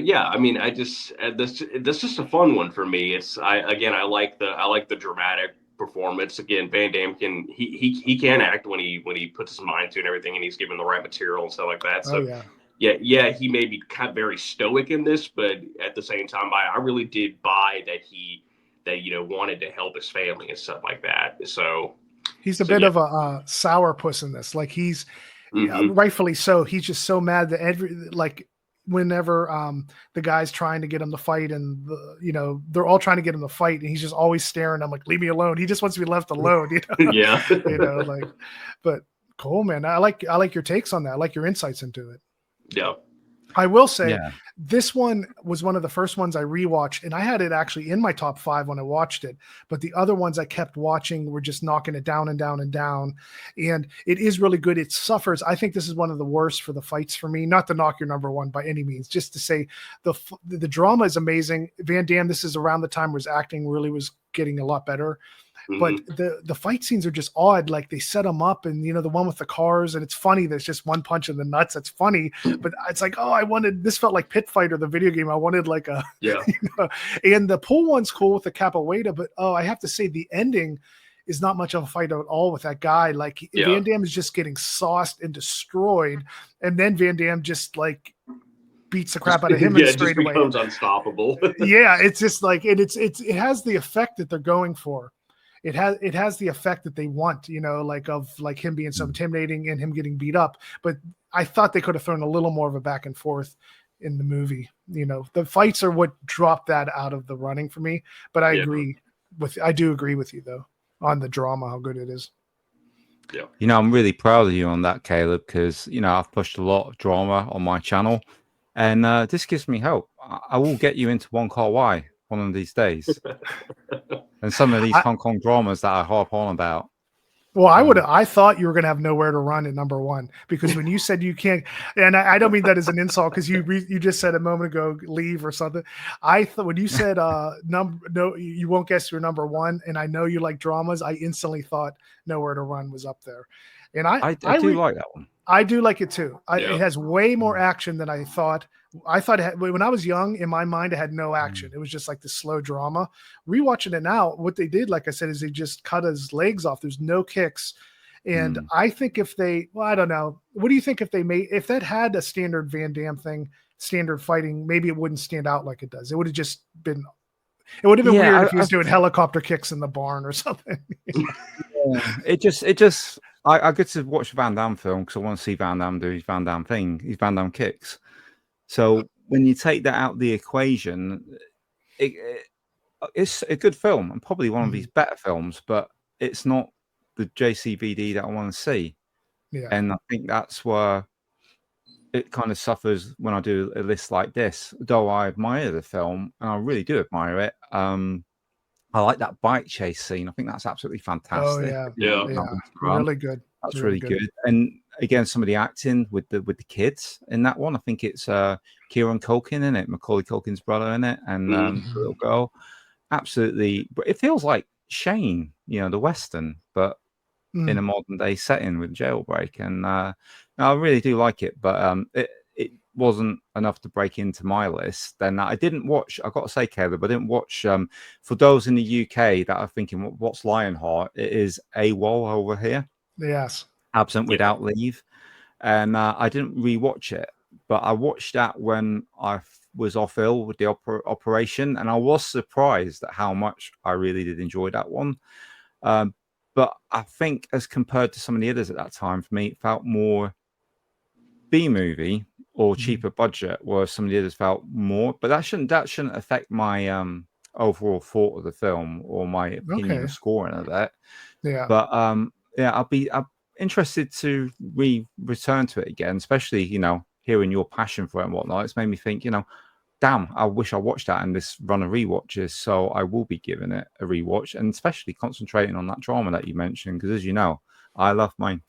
yeah, I mean, that's just a fun one for me. I like the dramatic performance. Again, Van Damme he can act when he puts his mind to it and everything, and he's given the right material and stuff like that. So yeah, he may be kind of very stoic in this, but at the same time, I really did buy that he wanted to help his family and stuff like that. So he's a bit of a sourpuss in this. Like he's rightfully so. He's just so mad that whenever the guy's trying to get him to fight, and they're all trying to get him to fight, and he's just always staring. I'm like, leave me alone. He just wants to be left alone. Yeah. But cool, man. I like your takes on that. I like your insights into it. Yeah. I will say this one was one of the first ones I rewatched, and I had it actually in my top 5 when I watched it. But the other ones I kept watching were just knocking it down and down and down. And it is really good. It suffers. I think this is one of the worst for the fights for me. Not to knock your number one by any means, just to say the drama is amazing. Van Damme, this is around the time where his acting really was getting a lot better. But the fight scenes are just odd. Like they set them up, and the one with the cars, and it's funny. There's just one punch in the nuts. That's funny, but it's like, this felt like Pit Fighter, the video game. I wanted like a And the pool one's cool with the capoeira, but I have to say the ending is not much of a fight at all with that guy. Like Van Damme is just getting sauced and destroyed, and then Van Damme just like beats the crap out of him and straight away becomes unstoppable. It's just like it has the effect that they're going for. It has the effect that they want, of him being so intimidating and him getting beat up. But I thought they could have thrown a little more of a back and forth in the movie. The fights are what dropped that out of the running for me. But I do agree with you though on the drama, how good it is. Yeah. I'm really proud of you on that, Caleb, because I've pushed a lot of drama on my channel, and this gives me hope. I will get you into One Car Why one of these days. And some of these Hong Kong dramas that I harp on about. Well, I thought you were going to have Nowhere to Run at number 1, because when you said you can't, and I don't mean that as an insult, because you just said a moment ago, leave or something. I thought when you said no, you won't guess your number 1, and I know you like dramas, I instantly thought Nowhere to Run was up there. And I do like that one. I do like it too. It has way more action than I thought. I thought when I was young, in my mind, it had no action. It was just like the slow drama. Rewatching it now, what they did, like I said, is they just cut his legs off. There's no kicks. And I think I don't know. What do you think if that had a standard Van Damme thing, standard fighting, maybe it wouldn't stand out like it does. It would have just been, weird if he was doing helicopter kicks in the barn or something. I get to watch a Van Damme film because I want to see Van Damme do his Van Damme thing, his Van Damme kicks. So when you take that out of the equation, it's a good film and probably one of his better films, but it's not the JCVD that I want to see. Yeah. And I think that's where it kind of suffers when I do a list like this. Though I admire the film, and I really do admire it. I like that bike chase scene. I think that's absolutely fantastic. Yeah. Really good. That's really good. And again, some of the acting with the kids in that one. I think it's Kieran Culkin in it, Macaulay Culkin's brother in it, and the little girl. Absolutely, but it feels like Shane, the Western, but in a modern day setting with Jailbreak. And I really do like it, but it wasn't enough to break into my list. Then I didn't watch. I got to say, Caleb, I didn't watch. For those in the UK that are thinking, what's Lionheart? It is AWOL over here. Yes. Absent without leave. And I didn't rewatch it, but I watched that when I was off ill with the operation, and I was surprised at how much I really did enjoy that one. But I think as compared to some of the others at that time, for me, it felt more B movie or cheaper budget, whereas some of the others felt more. But that shouldn't affect my overall thought of the film or my opinion or scoring of it. Yeah. But I'm interested to return to it again, especially hearing your passion for it and whatnot. It's made me think, damn, I wish I watched that in this run of rewatches. So I will be giving it a rewatch, and especially concentrating on that drama that you mentioned, because as you know, I love my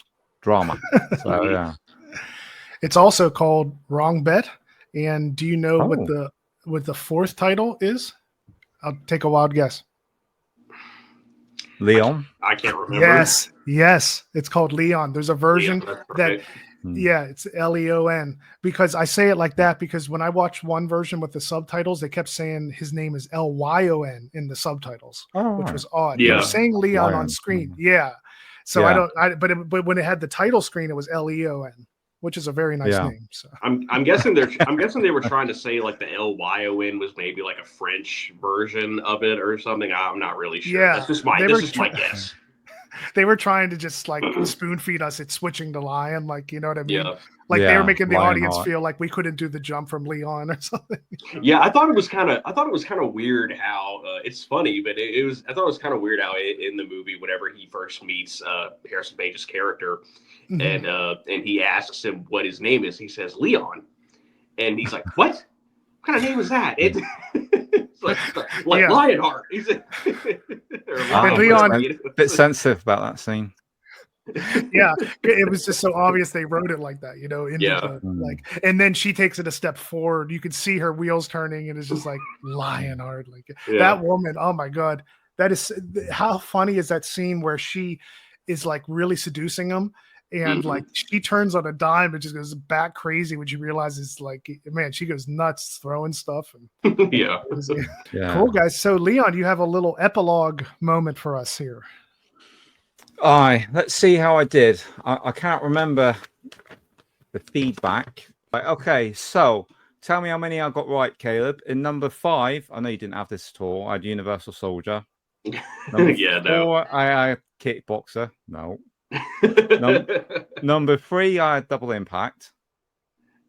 drama. So yeah. It's also called Wrong Bet. And do you know what the fourth title is? I'll take a wild guess. Leon? I can't remember. Yes. It's called Leon. There's a version it's Leon, because I say it like that because when I watched one version with the subtitles, they kept saying his name is Lyon in the subtitles, which was odd. Yeah. They were saying Leon on screen. Yeah. So but when it had the title screen, it was Leon, which is a very nice name. So I'm guessing they were trying to say like the Lyon was maybe like a French version of it or something. I'm not really sure. Yeah, that's just my guess. They were trying to just like spoon feed us. It's switching to Lion, like, you know what I mean? Yeah. Like they were making the Lion audience Heart. feel like we couldn't do the jump from Leon or something. Yeah, I thought it was kind of weird how it's funny, but I thought it was kind of weird how in the movie, whenever he first meets Harrison Page's character, and he asks him what his name is, he says Leon, and he's like, "What? What kind of name is that?" It's like Lionheart. He's Leon, a bit sensitive about that scene. Yeah, it was just so obvious they wrote it like that, and then she takes it a step forward. You could see her wheels turning, and it's just like Lionheart. Like that woman, oh my god, that is how funny is that scene where she is like really seducing him, and like she turns on a dime and just goes back crazy when she realizes, like, man, she goes nuts throwing stuff. And yeah. Cool, guys. So Leon, you have a little epilogue moment for us here. Let's see how I did. I can't remember the feedback. Okay, so tell me how many I got right, Caleb. In number 5, I know you didn't have this at all. I had Universal Soldier. Number 4, I had Kickboxer. No. Number 3, I had Double Impact.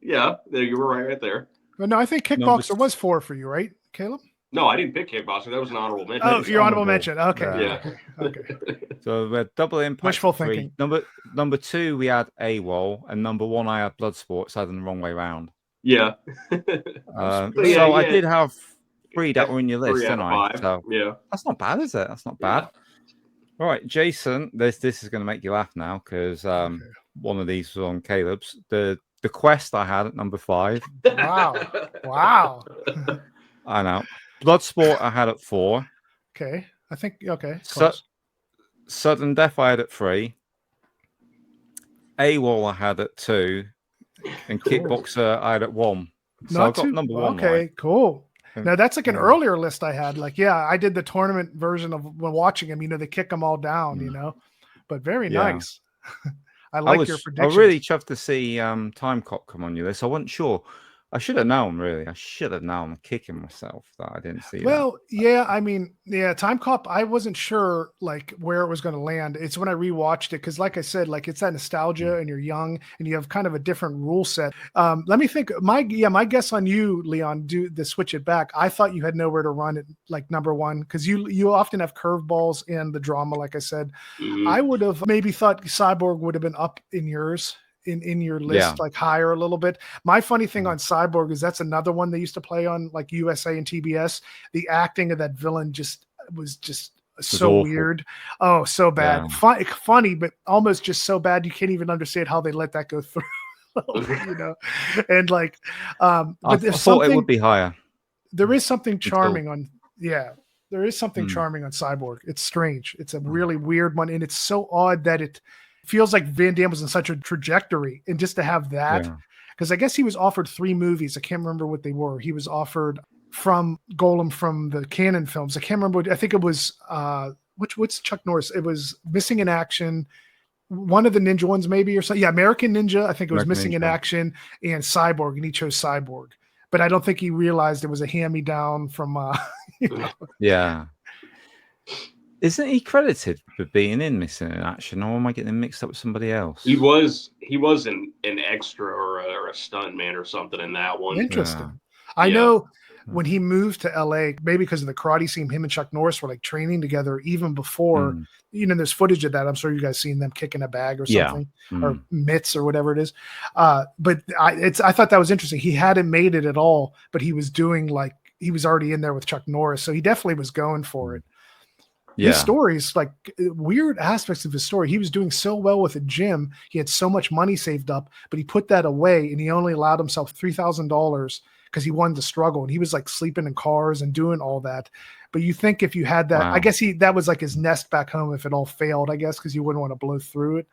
Yeah, you were right there. But no, I think Kickboxer was 4 for you, right, Caleb? No, I didn't pick Kickboxer. That was an honorable mention. Oh, your honorable mention. Okay. Yeah. Okay. So we had Double Impact. Wishful thinking. Number 2, we had AWOL, and number 1, I had Bloodsport. So I had them the wrong way round. Yeah. I did have 3 that were in your list, didn't I? 5. So yeah, that's not bad, is it? That's not bad. All right, Jason. This is going to make you laugh now because one of these was on Caleb's. The Quest I had at number 5. Wow. I know. Bloodsport I had at 4. Okay. I think Sudden Death I had at 3. AWOL I had at 2. And Kickboxer I had at 1. So I got number 1. Okay, right. Cool. Now that's like an earlier list I had. Like, I did the tournament version of when watching them. They kick them all down, but very nice. I like your predictions. I really chuffed to see Time Cop come on your list. I wasn't sure. I should have known, really. I should have known. I'm kicking myself that I didn't see that. Time Cop, I wasn't sure, like, where it was going to land. It's when I rewatched it, because, like I said, like, it's that nostalgia, and you're young, and you have kind of a different rule set. Let me think. My guess on you, Leon, switch it back. I thought you had nowhere to run at, like, number 1, because you often have curveballs and the drama, like I said. I would have maybe thought Cyborg would have been up in yours. In your list, like higher a little bit. My funny thing on Cyborg is that's another one they used to play on like USA and TBS. The acting of that villain was so awful. Weird. Oh, so bad. Funny, but almost just so bad you can't even understand how they let that go through. And like, but I thought it would be higher. There is something charming on. There is something charming on Cyborg. It's strange. It's a really weird one, and it's so odd that it feels like Van Damme was in such a trajectory, and just to have that, because I guess he was offered 3 movies. I can't remember what they were. He was offered from Golem from the Cannon films. I can't remember. I think it was what's Chuck Norris? It was Missing in Action, one of the ninja ones maybe, or something. Yeah, American Ninja. I think it was Missing in Action and Cyborg, and he chose Cyborg. But I don't think he realized it was a hand-me-down from. Yeah. Isn't he credited for being in Missing in Action, or am I getting him mixed up with somebody else? He was an extra or a stunt man or something in that one. Interesting. I know when he moved to LA, maybe because of the karate scene, him and Chuck Norris were like training together even before. There's footage of that. I'm sure you guys seen them kicking a bag or something, or mitts or whatever it is. But I thought that was interesting. He hadn't made it at all, but he was doing like he was already in there with Chuck Norris, so he definitely was going for it. His stories, like weird aspects of his story. He was doing so well with a gym. He had so much money saved up, but he put that away and he only allowed himself $3,000 because he wanted to struggle. And he was like sleeping in cars and doing all that. But you think if you had that, I guess that was like his nest back home if it all failed, I guess, because you wouldn't want to blow through it.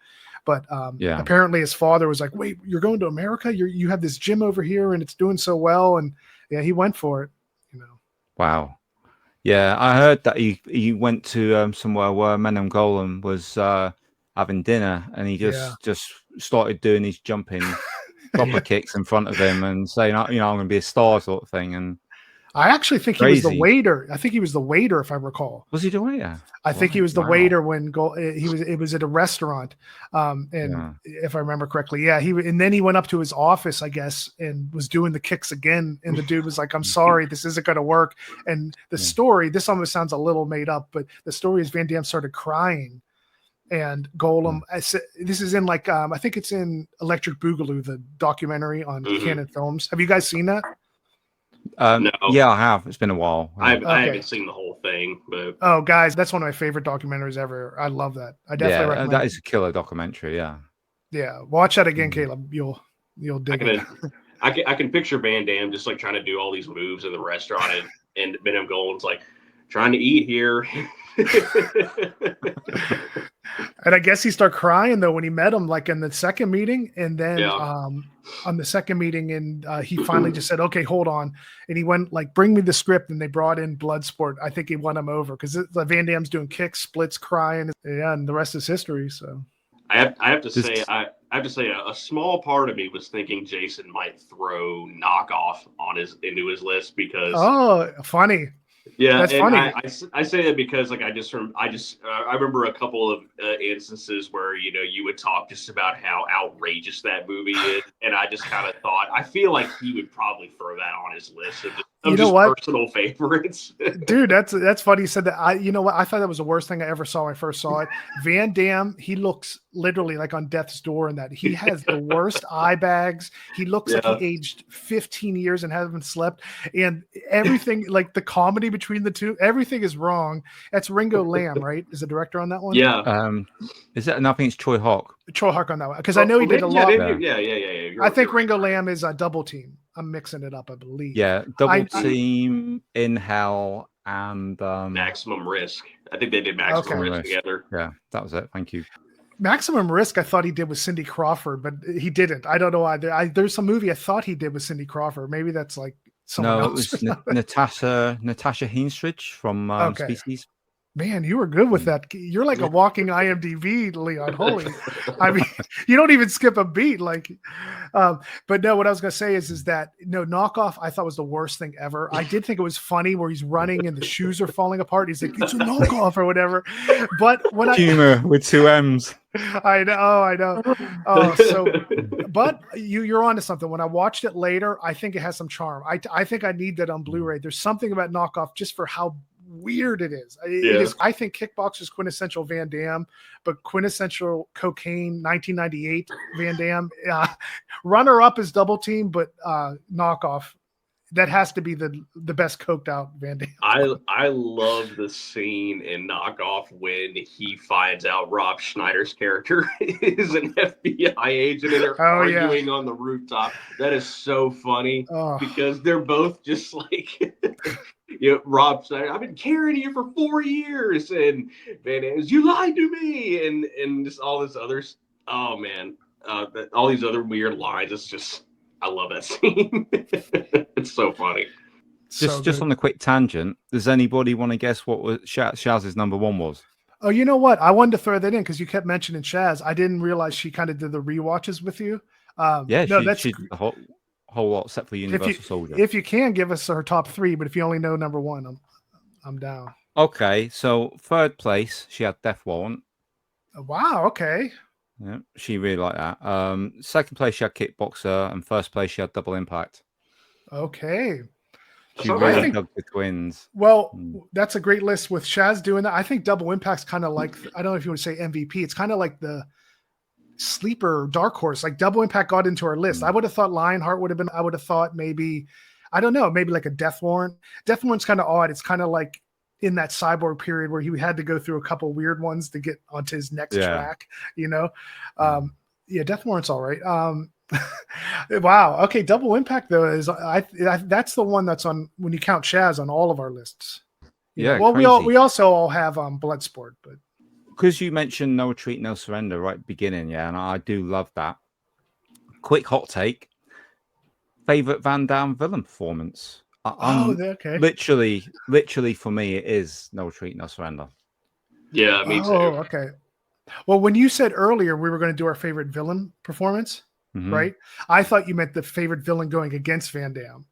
But apparently his father was like, wait, you're going to America? You have this gym over here and it's doing so well. And yeah, he went for it, Wow. Yeah, I heard that he went to somewhere where Menem Golem was having dinner, and he just started doing his jumping proper kicks in front of him and saying, I'm going to be a star sort of thing. And I actually think he was the waiter. I think he was the waiter, if I recall. Was he the waiter? I think he was the waiter when it was at a restaurant. And if I remember correctly, and then he went up to his office, I guess, and was doing the kicks again. And the dude was like, I'm sorry, this isn't going to work. And the story, this almost sounds a little made up, but the story is Van Damme started crying. And Golem, this is in like, I think it's in Electric Boogaloo, the documentary on Canon Films. Have you guys seen that? No. Yeah, I have. It's been a while. I haven't seen the whole thing, but guys, that's one of my favorite documentaries ever. I love that. I definitely recommend that is a killer documentary. Yeah, watch that again, Caleb. You'll dig it. I can picture Van Damme just like trying to do all these moves in the restaurant, and Venom Gold's like trying to eat here. And I guess he started crying though when he met him, like in the second meeting, and then on the second meeting, and he finally just said, "Okay, hold on," and he went like, "Bring me the script," and they brought in Bloodsport. I think he won him over because Van Damme's doing kicks, splits, crying, and the rest is history. So I have to say a small part of me was thinking Jason might throw Knockoff into his list because funny. Yeah, that's funny. I say that because like I remember a couple of instances where you would talk just about how outrageous that movie is, and I just kind of thought I feel like he would probably throw that on his list of just personal favorites. Dude, that's funny you said that. I thought that was the worst thing I ever saw when I first saw it. Van Damme, he looks literally like on death's door in that. He has the worst eye bags. He looks like he aged 15 years and hasn't slept, and everything like the comedy between the two, everything is wrong. That's Ringo Lamb, right? Is the director on that one? Yeah. Is that? Nothing. It's Troy Hawk. Troy Hawk on that one because I know he did a lot. Yeah. I think Ringo Lamb is a Double Team. I'm mixing it up, I believe. Yeah, Double Team, In Hell, and Maximum Risk. I think they did Maximum Risk together. Yeah, that was it. Thank you. Maximum Risk, I thought he did with Cindy Crawford, but he didn't. I don't know why. There's some movie I thought he did with Cindy Crawford. Maybe that's like someone else. It was Natasha Heinstrich from Species. Man, you were good with that. You're like a walking IMDb, Leon. Holy, I mean, you don't even skip a beat. Like, but no, what I was gonna say is that Knockoff. I thought was the worst thing ever. I did think it was funny where he's running and the shoes are falling apart. He's like, it's a knockoff or whatever. But when humor with two M's. I know. But you're onto something. When I watched it later, I think it has some charm. I think I need that on Blu-ray. There's something about Knockoff just for how weird it is. It is. I think Kickbox is quintessential Van Damme, but quintessential Cocaine 1998 Van Damme. Runner up is Double Team, but Knockoff. That has to be the best coked out Van Damme. I love the scene in Knockoff when he finds out Rob Schneider's character is an FBI agent and they're arguing on the rooftop. That is so funny because they're both just like Rob Schneider, I've been carrying you for 4 years, and Van Damme, you lied to me, and just all this other all these other weird lines. It's just I love that scene. It's so funny. Just on a quick tangent, does anybody want to guess what was Shaz's number one was? Oh, you know what? I wanted to throw that in because you kept mentioning Shaz. I didn't realize she kind of did the rewatches with you. She did the whole lot except for Universal Soldier. If you can give us her top three, but if you only know number one, I'm down. Okay, so third place, she had Death Warrant. Wow. Okay. Yeah, she really liked that. Second place, she had Kickboxer, and first place, she had Double Impact. Okay. That's She not really bad. dug the twins. Well, Mm. that's a great list with Shaz doing that. I think Double Impact's kind of like, I don't know if you would say MVP. It's kind of like the sleeper dark horse. Like Double Impact got into our list. I would have thought Lionheart would have been, I would have thought maybe, I don't know, maybe like a Death Warrant. Death Warrant's kind of odd. It's kind of like in that Cyborg period where he had to go through a couple weird ones to get onto his next track, you know? Yeah, Death Warrant's all right. Wow. Okay, Double Impact though is I that's the one that's on when you count Shaz on all of our lists. You know? Well, crazy. we also all have Bloodsport, but because you mentioned No Retreat, No Surrender right at the beginning, and I do love that. Quick hot take: favorite Van Damme villain performance? Okay. Literally for me, it is No Retreat, No Surrender. Yeah, me too. Okay. Well, when you said earlier we were going to do our favorite villain performance, right? I thought you meant the favorite villain going against Van Damme.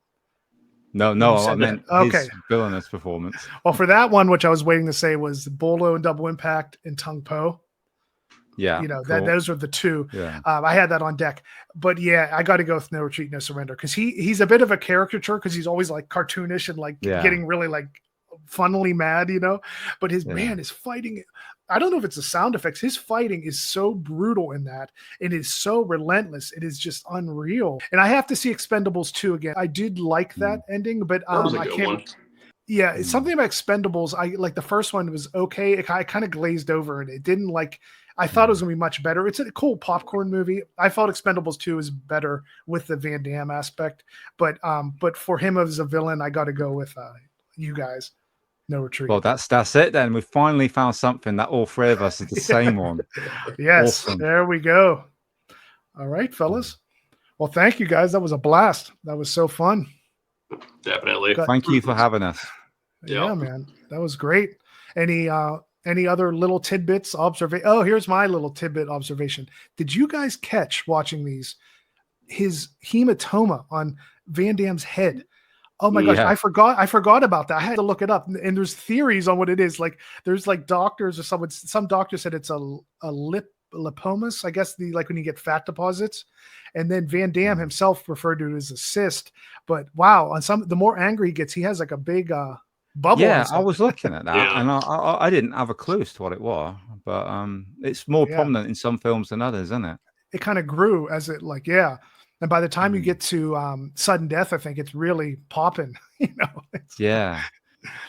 No, I meant his villainous performance. Well, for that one, which I was waiting to say was Bolo and Double Impact and Tung Po. Yeah, you know, those are the two. Yeah. I had that on deck, but yeah, I got to go with No Retreat, No Surrender because he's a bit of a caricature because he's always like cartoonish and like getting really like funnily mad, you know. But his man is fighting. I don't know if it's the sound effects. His fighting is so brutal in that. It is so relentless. It is just unreal. And I have to see Expendables 2 again. I did like that ending, but that was a good one. Yeah, it's something about Expendables. I like the first one was okay. I kind of glazed over and it didn't like. I thought it was gonna be much better. It's a cool popcorn movie. I felt Expendables 2 is better with the Van Damme aspect, but for him as a villain, I got to go with you guys. No Retreat. Well, that's it then. We finally found something that all three of us is the same one. Yes, awesome. There we go. All right, fellas. Well, thank you guys. That was a blast. That was so fun. Definitely. Thank you for having us. Yeah, man, that was great. Any other little tidbits, observation? Oh, here's my little tidbit observation. Did you guys catch watching these his hematoma on Van Damme's head? Oh my gosh, I forgot about that. I had to look it up. And there's theories on what it is. Like there's like doctors or some doctor said it's a lipomas, I guess like when you get fat deposits. And then Van Damme himself referred to it as a cyst. But wow, on the more angry he gets, he has like a big bubble. Yeah, I was looking at that and I didn't have a clue as to what it was, but it's more prominent in some films than others, isn't it? It kind of grew as it and by the time you get to sudden death, I think it's really popping, you know.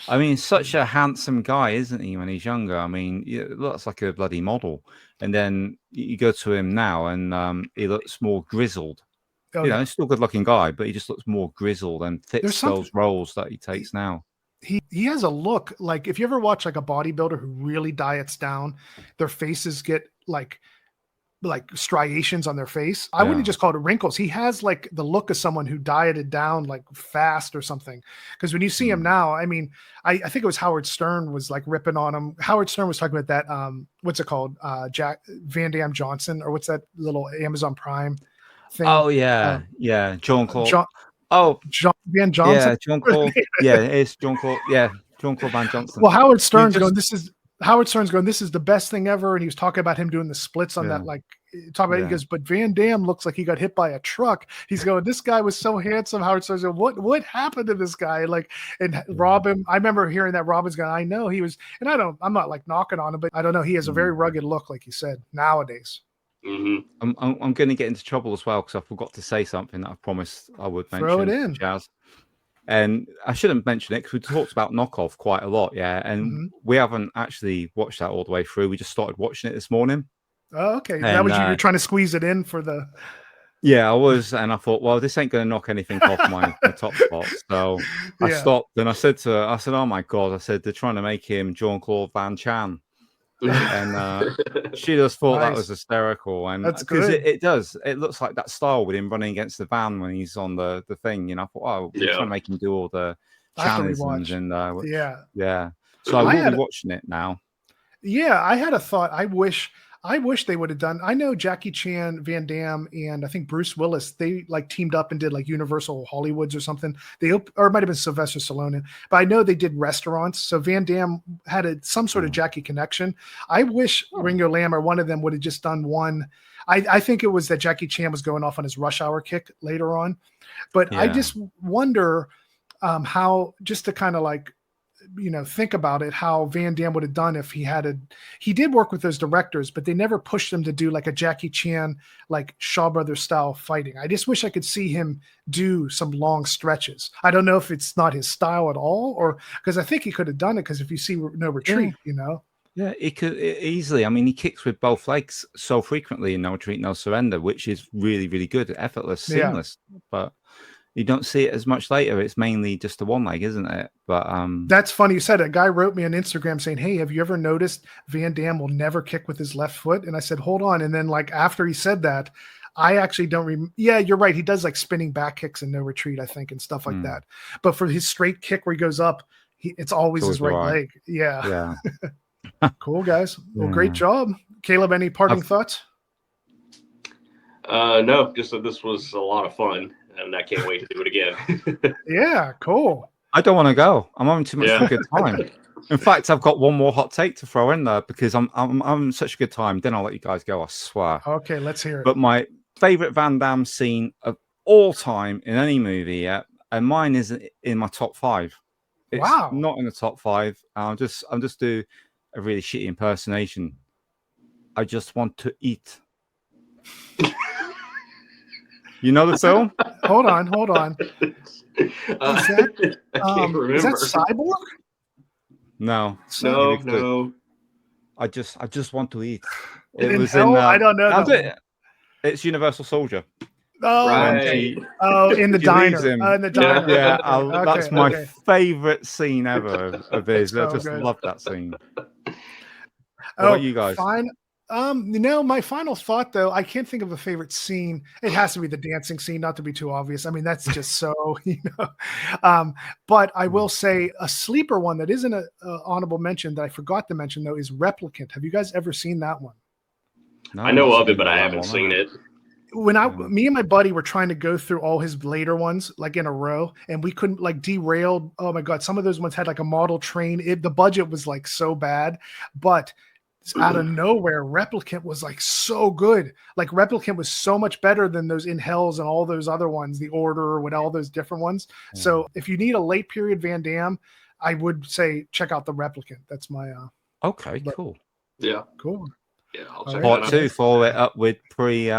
I mean, such a handsome guy, isn't he, when he's younger? I mean, he looks like a bloody model. And then you go to him now and he looks more grizzled. You know, he's still a good looking guy, but he just looks more grizzled and fits those roles that he takes now. He has a look like if you ever watch like a bodybuilder who really diets down, their faces get like striations on their face. I wouldn't just call it wrinkles. He has like the look of someone who dieted down like fast or something. Because when you see him now, I mean, I think it was Howard Stern was like ripping on him. Howard Stern was talking about that. What's it called? Jack Van Damme Johnson, or what's that little Amazon Prime thing? Oh yeah, Jean-Claude. Van Johnson. Yeah, Jean-Claude. It's Jean-Claude. Yeah, Jean-Claude Van Johnson. Well, Howard Stern's going, this is the best thing ever. And he was talking about him doing the splits on that, like he goes, but Van Damme looks like he got hit by a truck. He's going, this guy was so handsome. Howard Stern's going, what happened to this guy? Like, and Robin, I remember hearing that Robin's going, I know he was, and I'm not like knocking on him, but I don't know. He has a very rugged look, like you said, nowadays. I'm going to get into trouble as well because I forgot to say something that I promised I would mention. Throw it in. Jazz. And I shouldn't mention it because we talked about Knockoff quite a lot, and we haven't actually watched that all the way through. We just started watching it this morning. Oh, okay. And that was you were trying to squeeze it in for the... Yeah, I was, and I thought, well, this ain't going to knock anything off my top spot. So I stopped, and I said, oh my God, I said, they're trying to make him Jean-Claude Van Chan. And she just thought that was hysterical, and because it does, it looks like that style with him running against the van when he's on the thing, you know. I thought, we're trying to make him do all the Chanisms and so I will be watching it now. I had a thought. I wish I wish they would have done. I know Jackie Chan, Van Damme, and I think Bruce Willis. They like teamed up and did like Universal Hollywoods or something. Or it might have been Sylvester Stallone, but I know they did restaurants. So Van Damme had some sort of Jackie connection. I wish Ringo Lam or one of them would have just done one. I think it was that Jackie Chan was going off on his Rush Hour kick later on, but I just wonder how, just to kind of like, think about it, how Van Damme would have done if he did work with those directors, but they never pushed him to do like a Jackie Chan, like Shaw Brothers style fighting. I just wish I could see him do some long stretches. I don't know if it's not his style at all, or because I think he could have done it. Because if you see No Retreat, Yeah, he could easily. I mean, he kicks with both legs so frequently in No Retreat, No Surrender, which is really, really good, effortless, seamless. But you don't see it as much later. It's mainly just the one leg, isn't it? But that's funny you said it. A guy wrote me on Instagram saying, "Hey, have you ever noticed Van Damme will never kick with his left foot?" And I said, "Hold on." And then like after he said that, I actually don't yeah, you're right. He does like spinning back kicks and No Retreat, I think, and stuff like that. But for his straight kick where he goes up, it's always his right leg. Yeah. Cool, guys. Well, great job. Kaleb, any parting thoughts? No, just that this was a lot of fun, and I can't wait to do it again. Yeah, cool. I don't want to go. I'm having too much of a good time. In fact, I've got one more hot take to throw in there because I'm having such a good time. Then I'll let you guys go, I swear. Okay, let's hear it. But my favorite Van Damme scene of all time in any movie, and mine is in my top 5. It's not in the top 5. I'll just do a really shitty impersonation. I just want to eat. You know the film? Hold on. Is that Cyborg? No. I just want to eat. It was in. I don't know. It's Universal Soldier. Oh, right. In the diner. In the diner. Yeah, that's my favorite scene ever of his. I just love that scene. What about you guys? Fine. My final thought though, I can't think of a favorite scene. It has to be the dancing scene, not to be too obvious. I mean, that's just so, but I will say a sleeper one that isn't a honorable mention that I forgot to mention though is Replicant. Have you guys ever seen that one? No, I know of it, but I haven't seen it. When me and my buddy were trying to go through all his later ones, like in a row, and we couldn't, like, derailed. Oh my God. Some of those ones had like a model train. The budget was like so bad, but out of nowhere, Replicant was like so good. Like Replicant was so much better than those In Hells and all those other ones, The Order, with all those different ones. So if you need a late period Van Damme, I would say check out the Replicant. That's my okay, cool. Yeah. Cool. Yeah, I'll check Part 2, follow it up with pre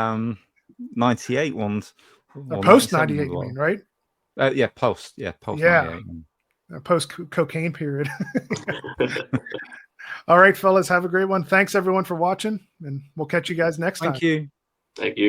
98 ones. Post 98, you mean, right? Yeah, post 98. Post cocaine period. All right, fellas, have a great one. Thanks everyone for watching, and we'll catch you guys next time. Thank you. Thank you.